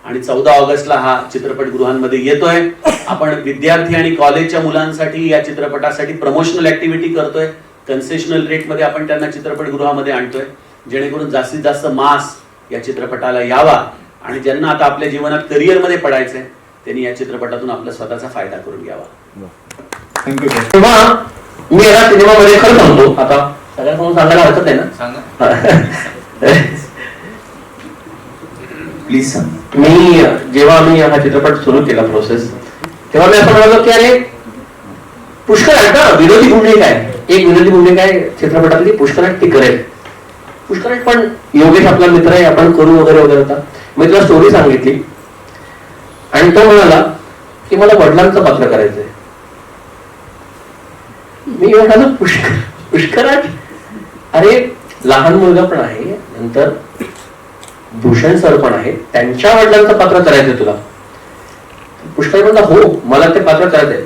आणि 14 ऑगस्टला हा चित्रपटगृहांमध्ये येतोय. आपण विद्यार्थी आणि कॉलेजच्या मुलांसाठी या चित्रपटासाठी प्रमोशनल ऍक्टिव्हिटी करतोय. कन्सेशनल रेटमध्ये आपण त्यांना चित्रपटगृहामध्ये आणतोय, जेणेकरून जास्तीत जास्त मास या चित्रपटाला यावा आणि ज्यांना आता आपल्या जीवनात करिअरमध्ये पडायचंय त्यांनी या चित्रपटातून आपला स्वतःचा फायदा करून घ्यावा. Thank you sir. तेव्हा मी या सिनेमामध्ये खरं सांगतो, आता सगळ्यांना सांगायला हरकत नाही ना? प्लीज सांग. मी जेव्हा आम्ही हा चित्रपट सुरू केला प्रोसेस, तेव्हा मी असं म्हणालो की अरे पुष्कर आहेत ना विरोधी भूमिका आहे, एक विरोधी भूमिका आहे चित्रपटातली, पुष्कर आहेत ती करेल. पुष्कर आहेत पण योगेश आपला मित्र आहे, आपण करू वगैरे वगैरे होता. मी तुला स्टोरी सांगितली आणि तो म्हणाला की मला वडिलांचं पात्र करायचंय. मी म्हणालो पुष्कराज, अरे लहान मुलगा पण आहे, नंतर भूषण सर पण आहे, त्यांच्या वडिलांचं पात्र करायचंय तुला. पुष्कर म्हणला हो मला ते पात्र करायचंय.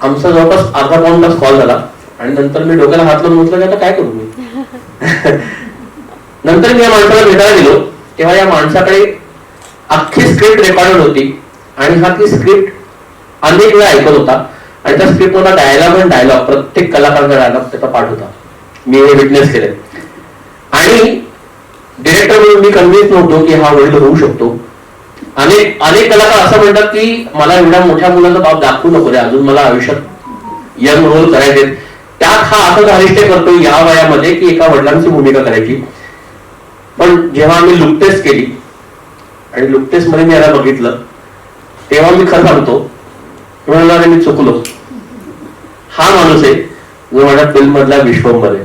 आमचा जवळपास अर्धा पाऊण तास कॉल झाला आणि नंतर मी डोक्याला हात लावून म्हटलं की आता काय करू मी. नंतर मी या माणसाला भेटायला गेलो तेव्हा या माणसाकडे अख्खी स्क्रिप्ट रेकॉर्डेड होती आणि हा ती स्क्रिप्ट अनेक वेळा ऐकत होता आणि त्या स्क्रिप्ट मध्ये डायलॉग प्रत्येक कलाकाराचा डायलॉग त्याचा पाठ होता. मी हे विटनेस केले आणि डिरेक्टर म्हणून मी कन्व्हिन्स नव्हतो की हा वडील होऊ शकतो. अनेक कलाकार असं म्हणतात की मला एवढ्या मोठ्या मुलाचा बाप दाखवू नको रे, अजून मला आयुष्यात यंग रोल करायचे. त्यात हा असं धारिष्ट करतो या वयामध्ये की एका वडिलांची भूमिका करायची. पण जेव्हा आम्ही लुक टेस्ट केली आणि लुक टेस्ट मध्ये मी याला बघितलं तेव्हा मी खरं सांगतो म्हणाला मी चुकलो. हा माणूस आहे जो माझ्या फिल्म मधला विश्वंभर आहे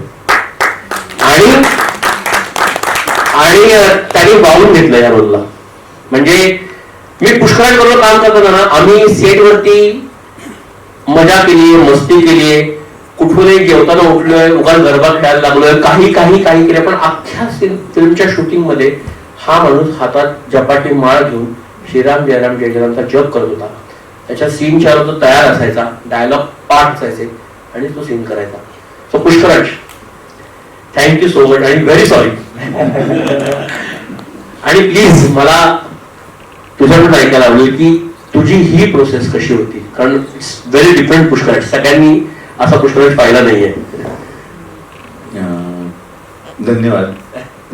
आणि त्याने वाहून घेतलं या रोलला. म्हणजे मी पुष्करांबरोबर काम करताना आम्ही सेटवरती मजा केली, मस्ती केली, कुठूनही जेवताना उठलोय, उगाच गरबा खेळायला लागलोय, काही केलं. पण अख्ख्या फिल्मच्या शूटिंग मध्ये हा माणूस हातात झपाटी माळ घेऊन श्रीराम जयराम जय जयरामचा जप करत होता. त्याच्या सीनच्या तो तयार असायचा, डायलॉग पाठ असायचे आणि तो सीन करायचा. So Pushkaraj thank you so much आणि व्हेरी सॉरी. आणि प्लीज मला तुझ्याकडून ऐकायला आवडेल की तुझी ही प्रोसेस कशी होती, कारण इट्स व्हेरी डिफरंट. पुष्कराज सगळ्यांनी असा पुष्कराज पाहिला नाहीये.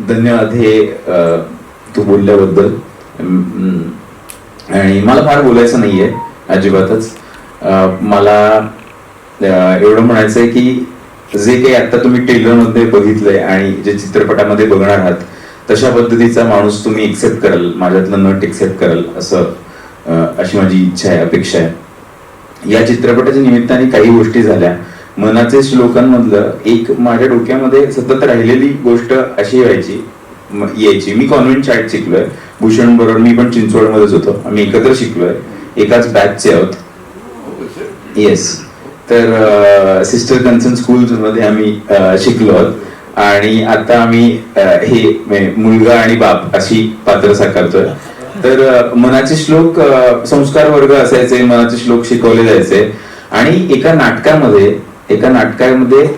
धन्यवाद हे तू बोलल्याबद्दल. आणि मला फार बोलायचं नाहीये अजिबातच. मला एवढं म्हणायचंय की जे काही आता तुम्ही ट्रेलर मध्ये बघितलंय आणि जे चित्रपटामध्ये बघणार आहात तशा पद्धतीचा माणूस तुम्ही एक्सेप्ट कराल, माझ्यातलं नट एक्सेप्ट कराल अशी माझी इच्छा आहे, अपेक्षा आहे. या चित्रपटाच्या निमित्ताने काही गोष्टी झाल्या. मनाचे श्लोकांमधलं एक माझ्या डोक्यामध्ये सतत राहिलेली गोष्ट अशी यायची. मी कॉन्व्हेंट शाळेत शिकलोय भूषण बरोबर, मी पण चिंचवडमध्येच होतो, आम्ही एकत्र शिकलोय, एकाच बॅचचे आहोत. येस, तर सिस्टर कन्सर्न स्कूल मध्ये आम्ही शिकलो आहोत आणि आता आम्ही हे मुलगा आणि बाप अशी पात्र साकारतोय. तर मनाचे श्लोक संस्कार वर्ग असायचे, मनाचे श्लोक शिकवले जायचे आणि एका नाटकामध्ये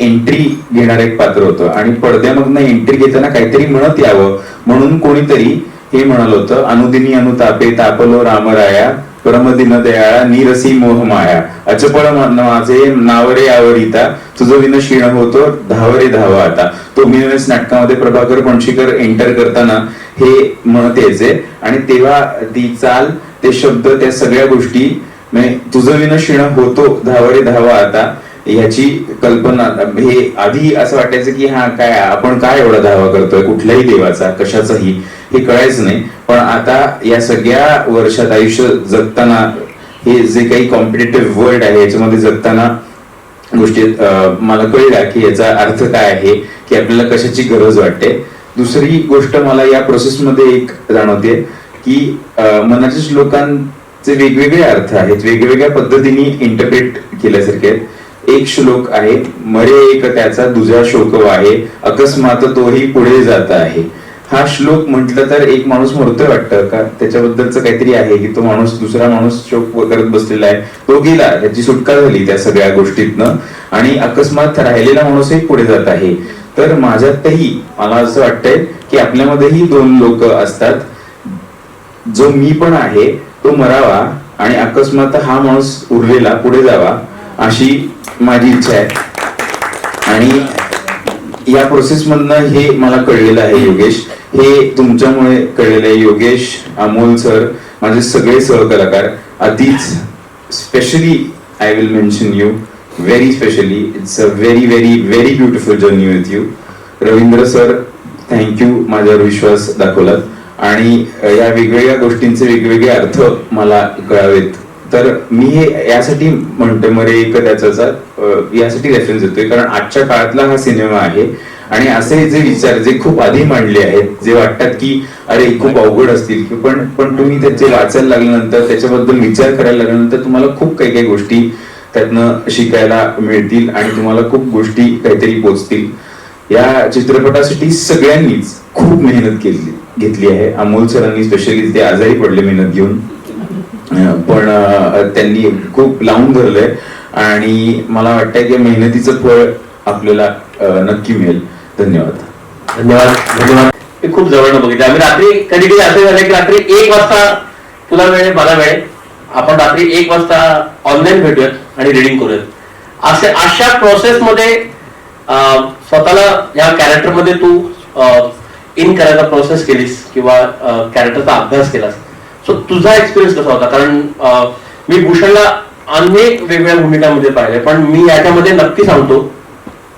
एंट्री घेणारं एक पात्र होतं आणि पडद्यामधनं एंट्री घेताना काहीतरी म्हणत यावं म्हणून कोणीतरी हे म्हणाल होतं, अनुदिनी अनुतापे तापलो रामराया परमदिन दयाळा निरसी मोह माया अचपळ माझे नावरे आवरिता तुझं विन क्षीण होतो धावरे धावा आता. तो मिनस नाटकामध्ये प्रभाकर पणशीकर एंटर करताना हे म्हणत यायचे आणि तेव्हा ती चाल, ते शब्द, त्या सगळ्या गोष्टी म्हणजे तुझं विन क्षीण होतो धावरे धावा आता ह्याची कल्पना हे आधी असं वाटायचं की हा काय आपण काय एवढा धावा करतोय कुठल्याही देवाचा कशाचाही, हे कळायचं नाही. पण आता या सगळ्या वर्षात आयुष्य जगताना हे जे काही कॉम्पिटेटिव्ह वर्ल्ड आहे याच्यामध्ये जगताना गोष्टी मला कळल्या की याचा अर्थ काय आहे, की आपल्याला कशाची गरज वाटते. दुसरी गोष्ट मला या प्रोसेसमध्ये एक जाणवते की मनाच्या श्लोकांचे वेगवेगळे अर्थ आहेत, वेगवेगळ्या पद्धतीने इंटरप्रेट केल्यासारखे आहेत. एक श्लोक आहे, मरे एक त्याचा दुजा शोक आहे अकस्मात तोही पुढे जात आहे. हा श्लोक म्हटलं तर एक माणूस मरतोय वाटतं का, त्याच्याबद्दलच काहीतरी आहे की तो माणूस, दुसरा माणूस शोक करत बसलेला आहे, तो गेला, त्याची सुटका झाली त्या सगळ्या गोष्टीतनं आणि अकस्मात राहिलेला माणूसही पुढे जात आहे. तर माझ्यातही मला असं वाटतंय की आपल्यामध्येही दोन लोक असतात जो मी पण आहे तो मरावा आणि अकस्मात हा माणूस उरलेला पुढे जावा अशी माझी इच्छा आहे. आणि या प्रोसेस मधनं हे मला कळलेलं आहे योगेश, हे तुमच्यामुळे कळलेलं आहे. योगेश, अमोल सर, माझे सगळे सहकलाकार, अतिच specially I will mention you very specially. It's a very very very beautiful journey with you. Ravindra sir, thank you माझ्यावर विश्वास दाखवलात आणि या वेगवेगळ्या गोष्टींचे वेगवेगळे अर्थ मला कळावेत. तर मी हे यासाठी म्हणतोय मरे त्याचा यासाठी रेफरन्स देतोय कारण आजच्या काळातला हा सिनेमा आहे आणि असे जे विचार जे खूप आधी मांडले आहेत जे वाटतात की अरे खूप अवघड असतील पण तुम्ही त्याचे वाचायला लागल्यानंतर त्याच्याबद्दल विचार करायला लागल्यानंतर तुम्हाला खूप काही काही गोष्टी त्यातनं शिकायला मिळतील आणि तुम्हाला खूप गोष्टी काहीतरी पोचतील. या चित्रपटासाठी सगळ्यांनीच खूप मेहनत घेतली आहे. अमोल सरांनी स्पेशली ते आजारी पडले मेहनत घेऊन, पण त्यांनी खूप लावून धरलंय आणि मला वाटतंय की मेहनतीचं फळ आपल्याला नक्की मिळेल. धन्यवाद. धन्यवाद. धन्यवाद. मी खूप जवळनं बघितलं. आम्ही रात्री कधी कधी असं झालं की रात्री 1 वाजता तुला वेळ मला वेळ, आपण रात्री 1 वाजता ऑनलाईन भेटूयात आणि रिडिंग करूयात. अशा प्रोसेस मध्ये स्वतःला या कॅरेक्टर मध्ये तू इन करायचा प्रोसेस केलीस किंवा कॅरेक्टरचा अभ्यास केलास. सो तुझा एक्सपिरियन्स कसा होता? कारण मी भूषणला अनेक वेगवेगळ्या भूमिकांमध्ये पाहिले, पण मी याच्यामध्ये नक्की सांगतो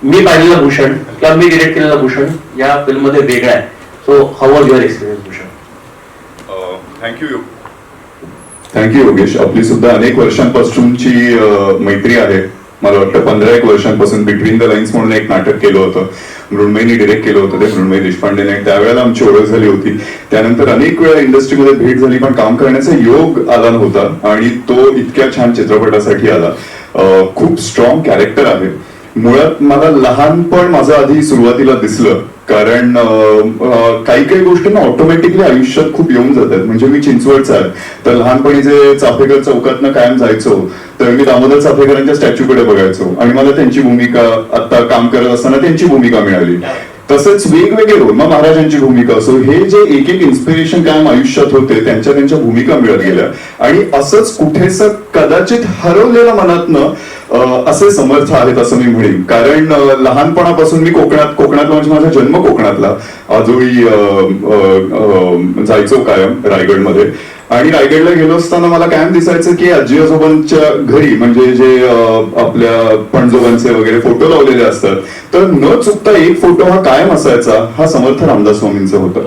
मी पाहिलेला भूषण किंवा मी डिरेक्ट केलेला भूषण या फिल्म मध्ये वेगळा आहे. So how was your experience Bhushan? Thank you Yogesh. आपली सुद्धा अनेक वर्षांपासूनची मैत्री आहे. मला वाटतं 15-1 वर्षांपासून बिटवीन द लाईन्स म्हणून एक नाटक केलं होतं, मृण्मयीने डिरेक्ट केलं होतं ते, मृण्मयी देशपांडेने. त्यावेळेला आमची ओळख झाली होती. त्यानंतर अनेक वेळा इंडस्ट्रीमध्ये भेट झाली पण काम करण्याचा योग आला नव्हता आणि तो इतक्या छान चित्रपटासाठी आला. खूप स्ट्रॉंग कॅरेक्टर आहे. मुळात मला लहानपण माझं आधी सुरुवातीला दिसलं कारण काही काही गोष्टी ना ऑटोमॅटिकली आयुष्यात खूप येऊन जातात. म्हणजे मी चिंचवडचा आहे तर लहानपणी जे चाफेकर चौकातनं कायम जायचो तर मी दामोदर चाफेकरांच्या स्टॅच्यूकडे बघायचो आणि मला त्यांची भूमिका आता काम करत असताना त्यांची भूमिका मिळाली. तसंच वेगवेगळे रोल, मग महाराजांची भूमिका असो, हे जे एक एक इन्स्पिरेशन कायम आयुष्यात होते त्यांच्या भूमिका मिळत गेल्या आणि असंच कुठेस कदाचित हरवलेल्या मनातनं असे समर्थ आहेत असं मी म्हणेन. कारण लहानपणापासून मी कोकणातला म्हणजे माझा जन्म कोकणातला, आजोळी जायचो कायम रायगडमध्ये आणि रायगडला गेलो असताना मला कायम दिसायचं की आजी आजोबांच्या घरी म्हणजे जे आपल्या पणजोबांचे वगैरे फोटो लावलेले असतात तर न चुकता एक फोटो हा कायम असायचा, हा समर्थ रामदास स्वामींचा होता.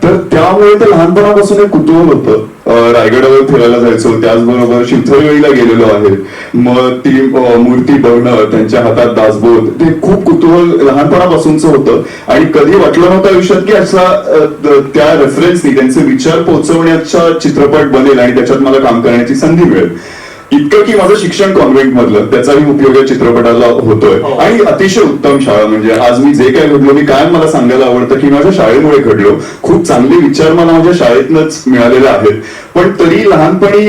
तर त्यामुळे ते लहानपणापासून एक कुतूहल होतं. रायगडावर फिरायला जायचो, त्याचबरोबर शिवथरवेळीला गेलेलो आहे, मग ती मूर्ती बघणं, त्यांच्या हातात दासबोध, ते खूप कुतूहल लहानपणापासूनच होतं आणि कधी वाटलं नव्हतं आयुष्यात की असा त्या रेफरन्सनी त्यांचे विचार पोहोचवण्याचा चित्रपट बनेल आणि त्याच्यात मला काम करण्याची संधी मिळेल. इतकं की माझं शिक्षण कॉन्व्हेंट मधलं त्याचाही उपयोग या चित्रपटाला होतोय आणि अतिशय उत्तम शाळा. म्हणजे आज मी जे काय घडलो, मी काय मला सांगायला आवडतं की माझ्या शाळेमुळे घडलो. खूप चांगले विचार मला माझ्या शाळेतनच मिळालेले आहेत. पण तरी लहानपणी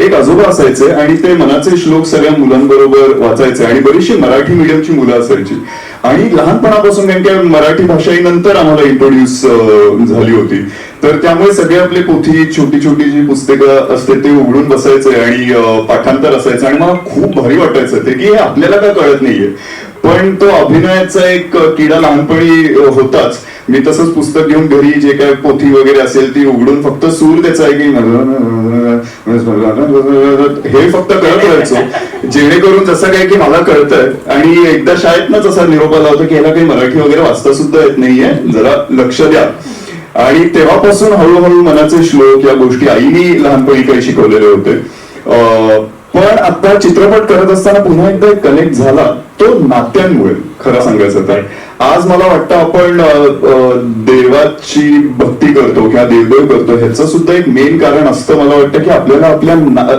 एक आजोबा असायचे आणि ते मनाचे श्लोक सगळ्या मुलांबरोबर वाचायचे आणि बरीचशी मराठी मीडियमची मुलं असायची आणि लहानपणापासून नेमक्या मराठी भाषेनंतर आम्हाला इंट्रोड्यूस झाली होती. तर त्यामुळे सगळे आपले पोथी छोटी छोटी जी पुस्तकं असते ते उघडून बसायचे आणि पाठांतर असायचं आणि मला खूप भारी वाटायचं ते की हे आपल्याला काय कळत नाहीये. पण तो अभिनयाचा एक किडा लहानपणी होताच. मी तसंच पुस्तक घेऊन घरी जे काय पोथी वगैरे असेल ती उघडून फक्त सूर त्याचा आहे की हे फक्त करत राहायचो जेणेकरून जसं काय की मला कळतंय. आणि एकदा शाळेतनच असा निरोप आला होता की याला काही मराठी वगैरे वाचता सुद्धा येत नाहीये, जरा लक्ष द्या. आणि तेव्हापासून हळूहळू मनाचे श्लोक या गोष्टी आईनी लहानपणी काही शिकवलेले होते. पण आता चित्रपट करत असताना पुन्हा एकदा एक कनेक्ट झाला तो नात्यांमुळे. खरं सांगायचं तर आज मला वाटतं आपण देवाची भक्ती करतो किंवा देवदेव करतो ह्याचं सुद्धा एक मेन कारण असतं मला वाटतं की आपल्याला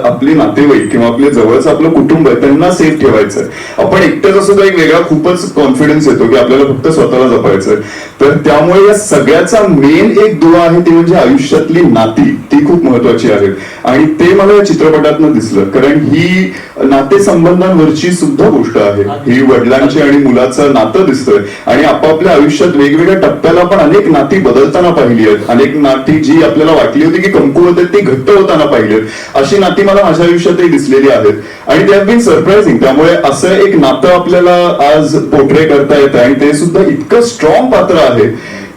आपले नातेवाईक किंवा आपले जवळचं आपलं कुटुंब आहे त्यांना सेफ ठेवायचंय. आपण एकट्याचा सुद्धा एक वेगळा खूपच कॉन्फिडन्स येतो की आपल्याला फक्त स्वतःला जपायचंय. तर त्यामुळे या सगळ्याचा मेन एक दुवा आहे ती म्हणजे आयुष्यातली नाती, ती खूप महत्वाची आहेत आणि ते मला या चित्रपटातनं दिसलं. कारण ही नातेसंबंधांवरची सुद्धा गोष्ट आहे. ही वडिलांची आणि मुलाचं नातं दिसतंय आणि आपापल्या आयुष्यात वेगवेगळ्या टप्प्याला पण अनेक नाती बदलताना पाहिली आहेत, अनेक नाती जी आपल्याला वाटली होती की कमकुवत आहेत ती घट्ट होताना पाहिली आहेत. अशी नाती मला माझ्या आयुष्यातही दिसलेली आहेत आणि दे हॅव बीन सरप्राइझिंग. त्यामुळे असं एक नातं आपल्याला आज पोर्ट्रे करता येतं आणि ते सुद्धा इतकं स्ट्रॉंग पात्र आहे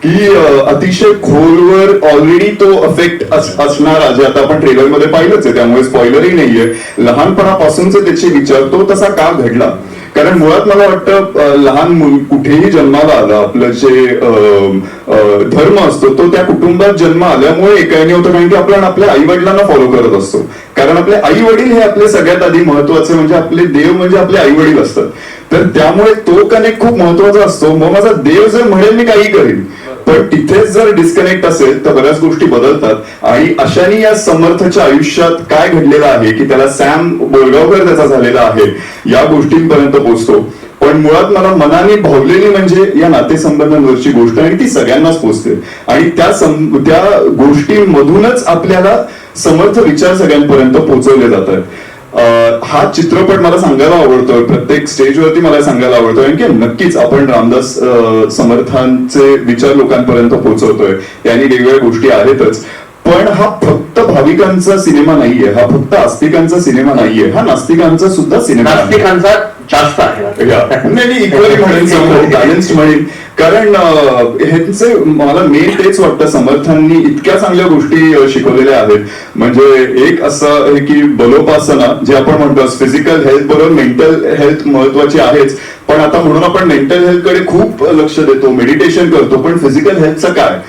की अतिशय खोलवर ऑलरेडी तो अफेक्ट असणारा, जे आता आपण ट्रेलर मध्ये पाहिलंच आहे त्यामुळे स्पॉइलरही नाहीये, लहानपणापासूनचे त्याचे विचार तो तसा का घडला. कारण मुळात मला वाटतं लहान मूल कुठेही जन्माला आलं, आपलं जे धर्म असतो तो त्या कुटुंबात जन्म आल्यामुळे एकाने होतं, कारण की आपण आपल्या आई वडिलांना फॉलो करत असतो. कारण आपले आई वडील हे आपले सगळ्यात आधी महत्वाचे, म्हणजे आपले देव म्हणजे आपले आई वडील असतात. तर त्यामुळे तो कनेक्ट खूप महत्वाचा असतो. मग माझा देव जर म्हणेल मी काही करीन, पण तिथेच जर डिस्कनेक्ट असेल तर बऱ्याच गोष्टी बदलतात. आणि अशाने या समर्थच्या आयुष्यात काय घडलेलं आहे की त्याला सॅम बोरगावकर त्याचा झालेला आहे या गोष्टींपर्यंत पोहोचतो. पण मुळात मला मनाने भावलेली म्हणजे या नातेसंबंधांवरची गोष्ट, आणि ती सगळ्यांनाच पोहोचते. आणि त्या गोष्टींमधूनच आपल्याला समर्थ विचार सगळ्यांपर्यंत पोहोचवले जातात. हा चित्रपट मला सांगायला आवडतोय, प्रत्येक स्टेजवरती मला सांगायला आवडतोय, कारण की नक्कीच आपण रामदास समर्थांचे विचार लोकांपर्यंत पोहोचवतोय, यांनी वेगवेगळ्या गोष्टी आहेतच. पण हा फक्त भाविकांचा सिनेमा नाहीये, हा फक्त आस्तिकांचा सिनेमा नाहीये, हा नास्तिकांचा सुद्धा सिनेमा आहे. नास्तिकांचा जास्त आहे. नाही, इक्वली म्हणेन, बॅलन्स्ड म्हणेन. कारण ह्यांचे मला मेन तेच वाटतं, समर्थांनी इतक्या चांगल्या गोष्टी शिकवलेल्या आहेत. म्हणजे एक असं आहे की बलोपासना, जे आपण म्हणतो फिजिकल हेल्थ बरोबर मेंटल हेल्थ महत्वाची आहेच, पण आता म्हणून आपण मेंटल हेल्थ कडे खूप लक्ष देतो, मेडिटेशन करतो, पण फिजिकल हेल्थचं काय,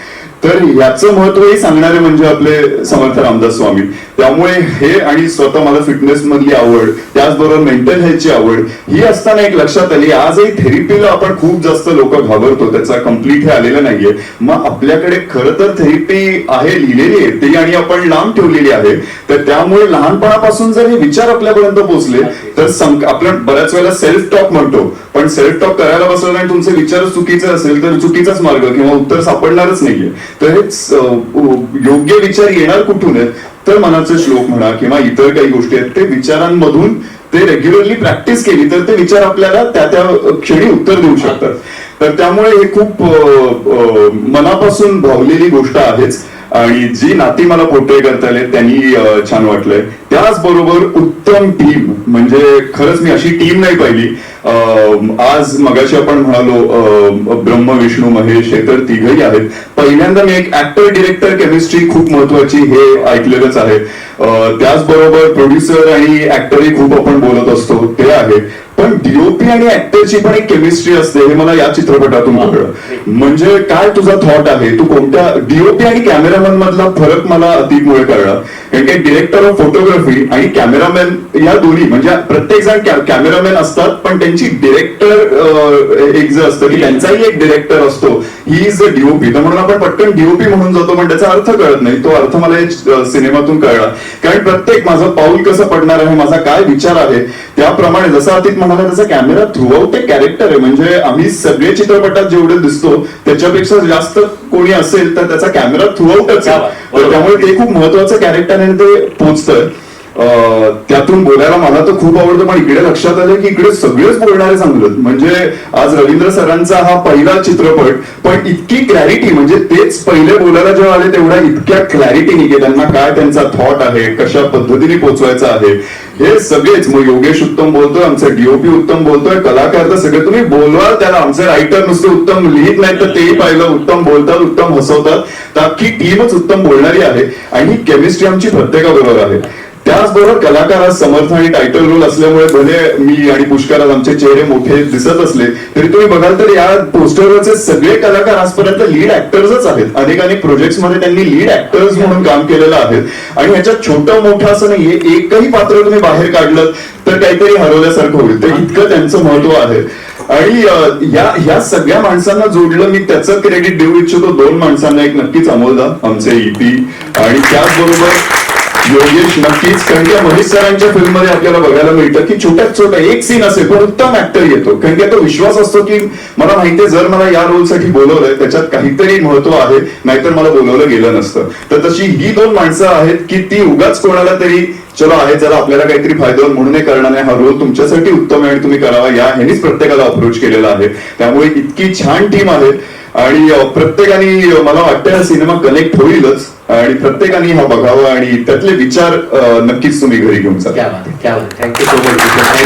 तर याचं महत्वही सांगणारे म्हणजे आपले समर्थ रामदास स्वामी. त्यामुळे हे आणि स्वतः मला फिटनेस मधली आवड, त्याचबरोबर मेंटल हेल्थची आवड ही असताना एक लक्षात आली, आजही थेरपीला आपण खूप जास्त लोक घाबरतो, त्याचा कम्प्लीट हे आलेलं नाहीये. मग आपल्याकडे खरं तर थेरपी आहे, लिहिलेली आहे ती, आणि आपण लांब ठेवलेली आहे. तर त्यामुळे लहानपणापासून जर हे विचार आपल्यापर्यंत पोहोचले तर आपण बऱ्याच वेळेला सेल्फ टॉक म्हणतो, पण सेल्फ टॉक करायला बसलं आणि तुमचे विचार चुकीचे असेल तर चुकीचाच मार्ग किंवा उत्तर सापडणारच नाहीये. तर हेच योग्य विचार येणार कुठून आहेत, तर मनाचे श्लोक म्हणा किंवा इतर काही गोष्टी आहेत, ते विचारांमधून ते रेग्युलरली प्रॅक्टिस केली तर ते विचार आपल्याला त्या त्या क्षणी उत्तर देऊ शकतात. तर त्यामुळे हे खूप मनापासून भावलेली गोष्ट आहेच. आणि जी नाती मला पोर्ट्रे करता आले त्यांनी छान वाटलंय. त्याचबरोबर उत्तम टीम, म्हणजे खरंच मी अशी टीम नाही पाहिली. आज मगाशी आपण म्हणालो ब्रह्म विष्णू महेश, हे तर तिघही आहेत. पहिल्यांदा मी एक ऍक्टर डिरेक्टर केमिस्ट्री खूप महत्वाची हे ऐकलेलंच आहे. त्याचबरोबर प्रोड्युसर आणि ऍक्टरही खूप आपण बोलत असतो ते आहे, पण डीओपी आणि ऍक्टरची पण एक केमिस्ट्री असते हे मला या चित्रपटातून कळलं. म्हणजे काय तुझा थॉट आहे, तू कोणत्या डीओपी आणि कॅमेरामॅन मधला फरक मला अतिकमुळे कळला. कारण की डिरेक्टर ऑफ फोटोग्राफी आणि कॅमेरामॅन या दोन्ही, म्हणजे प्रत्येक जण कॅमेरामॅन असतात, पण त्यांची डिरेक्टर एक जे असतं की त्यांचाही एक डिरेक्टर असतो, ही इज द डीओपी. तर म्हणून आपण पटकन डीओपी म्हणून जातो, पण त्याचा अर्थ कळत नाही. तो अर्थ मला या सिनेमातून कळला. कारण प्रत्येक माझं पाऊल कसं पडणार आहे, माझा काय विचार आहे, त्याप्रमाणे जसं अतिक म्हणाला त्याचा कॅमेरा थ्रूआउट एक कॅरेक्टर आहे. म्हणजे आम्ही सगळे चित्रपटात जेवढे दिसतो त्याच्यापेक्षा जास्त कोणी असेल तर त्याचा कॅमेरा थ्रूआउटच आहे. तर त्यामुळे ते खूप महत्वाचं कॅरेक्टर आहे, ते पोचतंय. त्यातून बोलायला मला तर खूप आवडतं, पण इकडे लक्षात आलं की इकडे सगळेच बोलणारे चांगलं. म्हणजे आज रवींद्र सरांचा हा पहिला चित्रपट, पण इतकी क्लॅरिटी, म्हणजे तेच पहिले बोलायला जेव्हा आले तेवढ्या इतक्या क्लॅरिटीने की त्यांना काय त्यांचा थॉट आहे, कशा पद्धतीने पोचवायचा आहे, हे सगळेच. मग योगेश उत्तम बोलतोय, आमचा डीओपी उत्तम बोलतोय, कलाकार तर सगळे तुम्ही बोलवा त्याला. आमचे रायटर नुसते उत्तम लिहित नाही तर तेही पाहिलं, उत्तम बोलतात, उत्तम हसवतात. तर अख्खी टीमच उत्तम बोलणारी आहे आणि ही केमिस्ट्री आमची प्रत्येकाबरोबर आहे. त्याचबरोबर कलाकार समर्थ आणि टायटल रोल असल्यामुळे भले मी आणि पुष्कर आमचे चेहरे मोठे दिसत असले तरी तुम्ही बघाल तर या पोस्टरवरचे सगळे कलाकार आजपर्यंत लीड ऍक्टर्सच आहेत. अनेक प्रोजेक्ट्स मध्ये त्यांनी लीड ऍक्टर्स म्हणून काम केलेलं आहे. आणि ह्याच्यात छोटं मोठं असं नाहीये, एकही पात्र तुम्ही बाहेर काढलं तर काहीतरी हरवल्यासारखं होईल. तर इतकं त्यांचं महत्व आहे. आणि या सगळ्या माणसांना जोडलं मी, त्याचं क्रेडिट देऊ इच्छितो 2 माणसांना. एक नक्कीच अमोलदा, आमचे ईपी, आणि त्याचबरोबर योगेश नक्कीच, कारण की महेश सरांच्या फिल्म मध्ये आपल्याला बघायला मिळतं की छोट्यात छोटा एक सीन असेल पण उत्तम ऍक्टर येतो, कारण की तो विश्वास असतो की मला माहितीये जर मला या रोलसाठी बोलवलंय त्याच्यात काहीतरी महत्व आहे, नाहीतर मला बोलवलं गेलं नसतं. तर तशी ही दोन माणसं आहेत की ती उगाच कोणाला तरी चलो आहे जरा आपल्याला काहीतरी फायदा होईल म्हणून हे करणार नाही, हा रोल तुमच्यासाठी उत्तम आहे आणि तुम्ही करावा या ह्यानीच प्रत्येकाला अप्रोच केलेला आहे. त्यामुळे इतकी छान टीम आहे आणि प्रत्येकाने मला वाटतं हा सिनेमा कनेक्ट होईलच आणि प्रत्येकाने हा बघावा आणि त्यातले विचार नक्कीच तुम्ही घरी घेऊन जा. क्या बात आहे, क्या बात आहे. Thank you so much.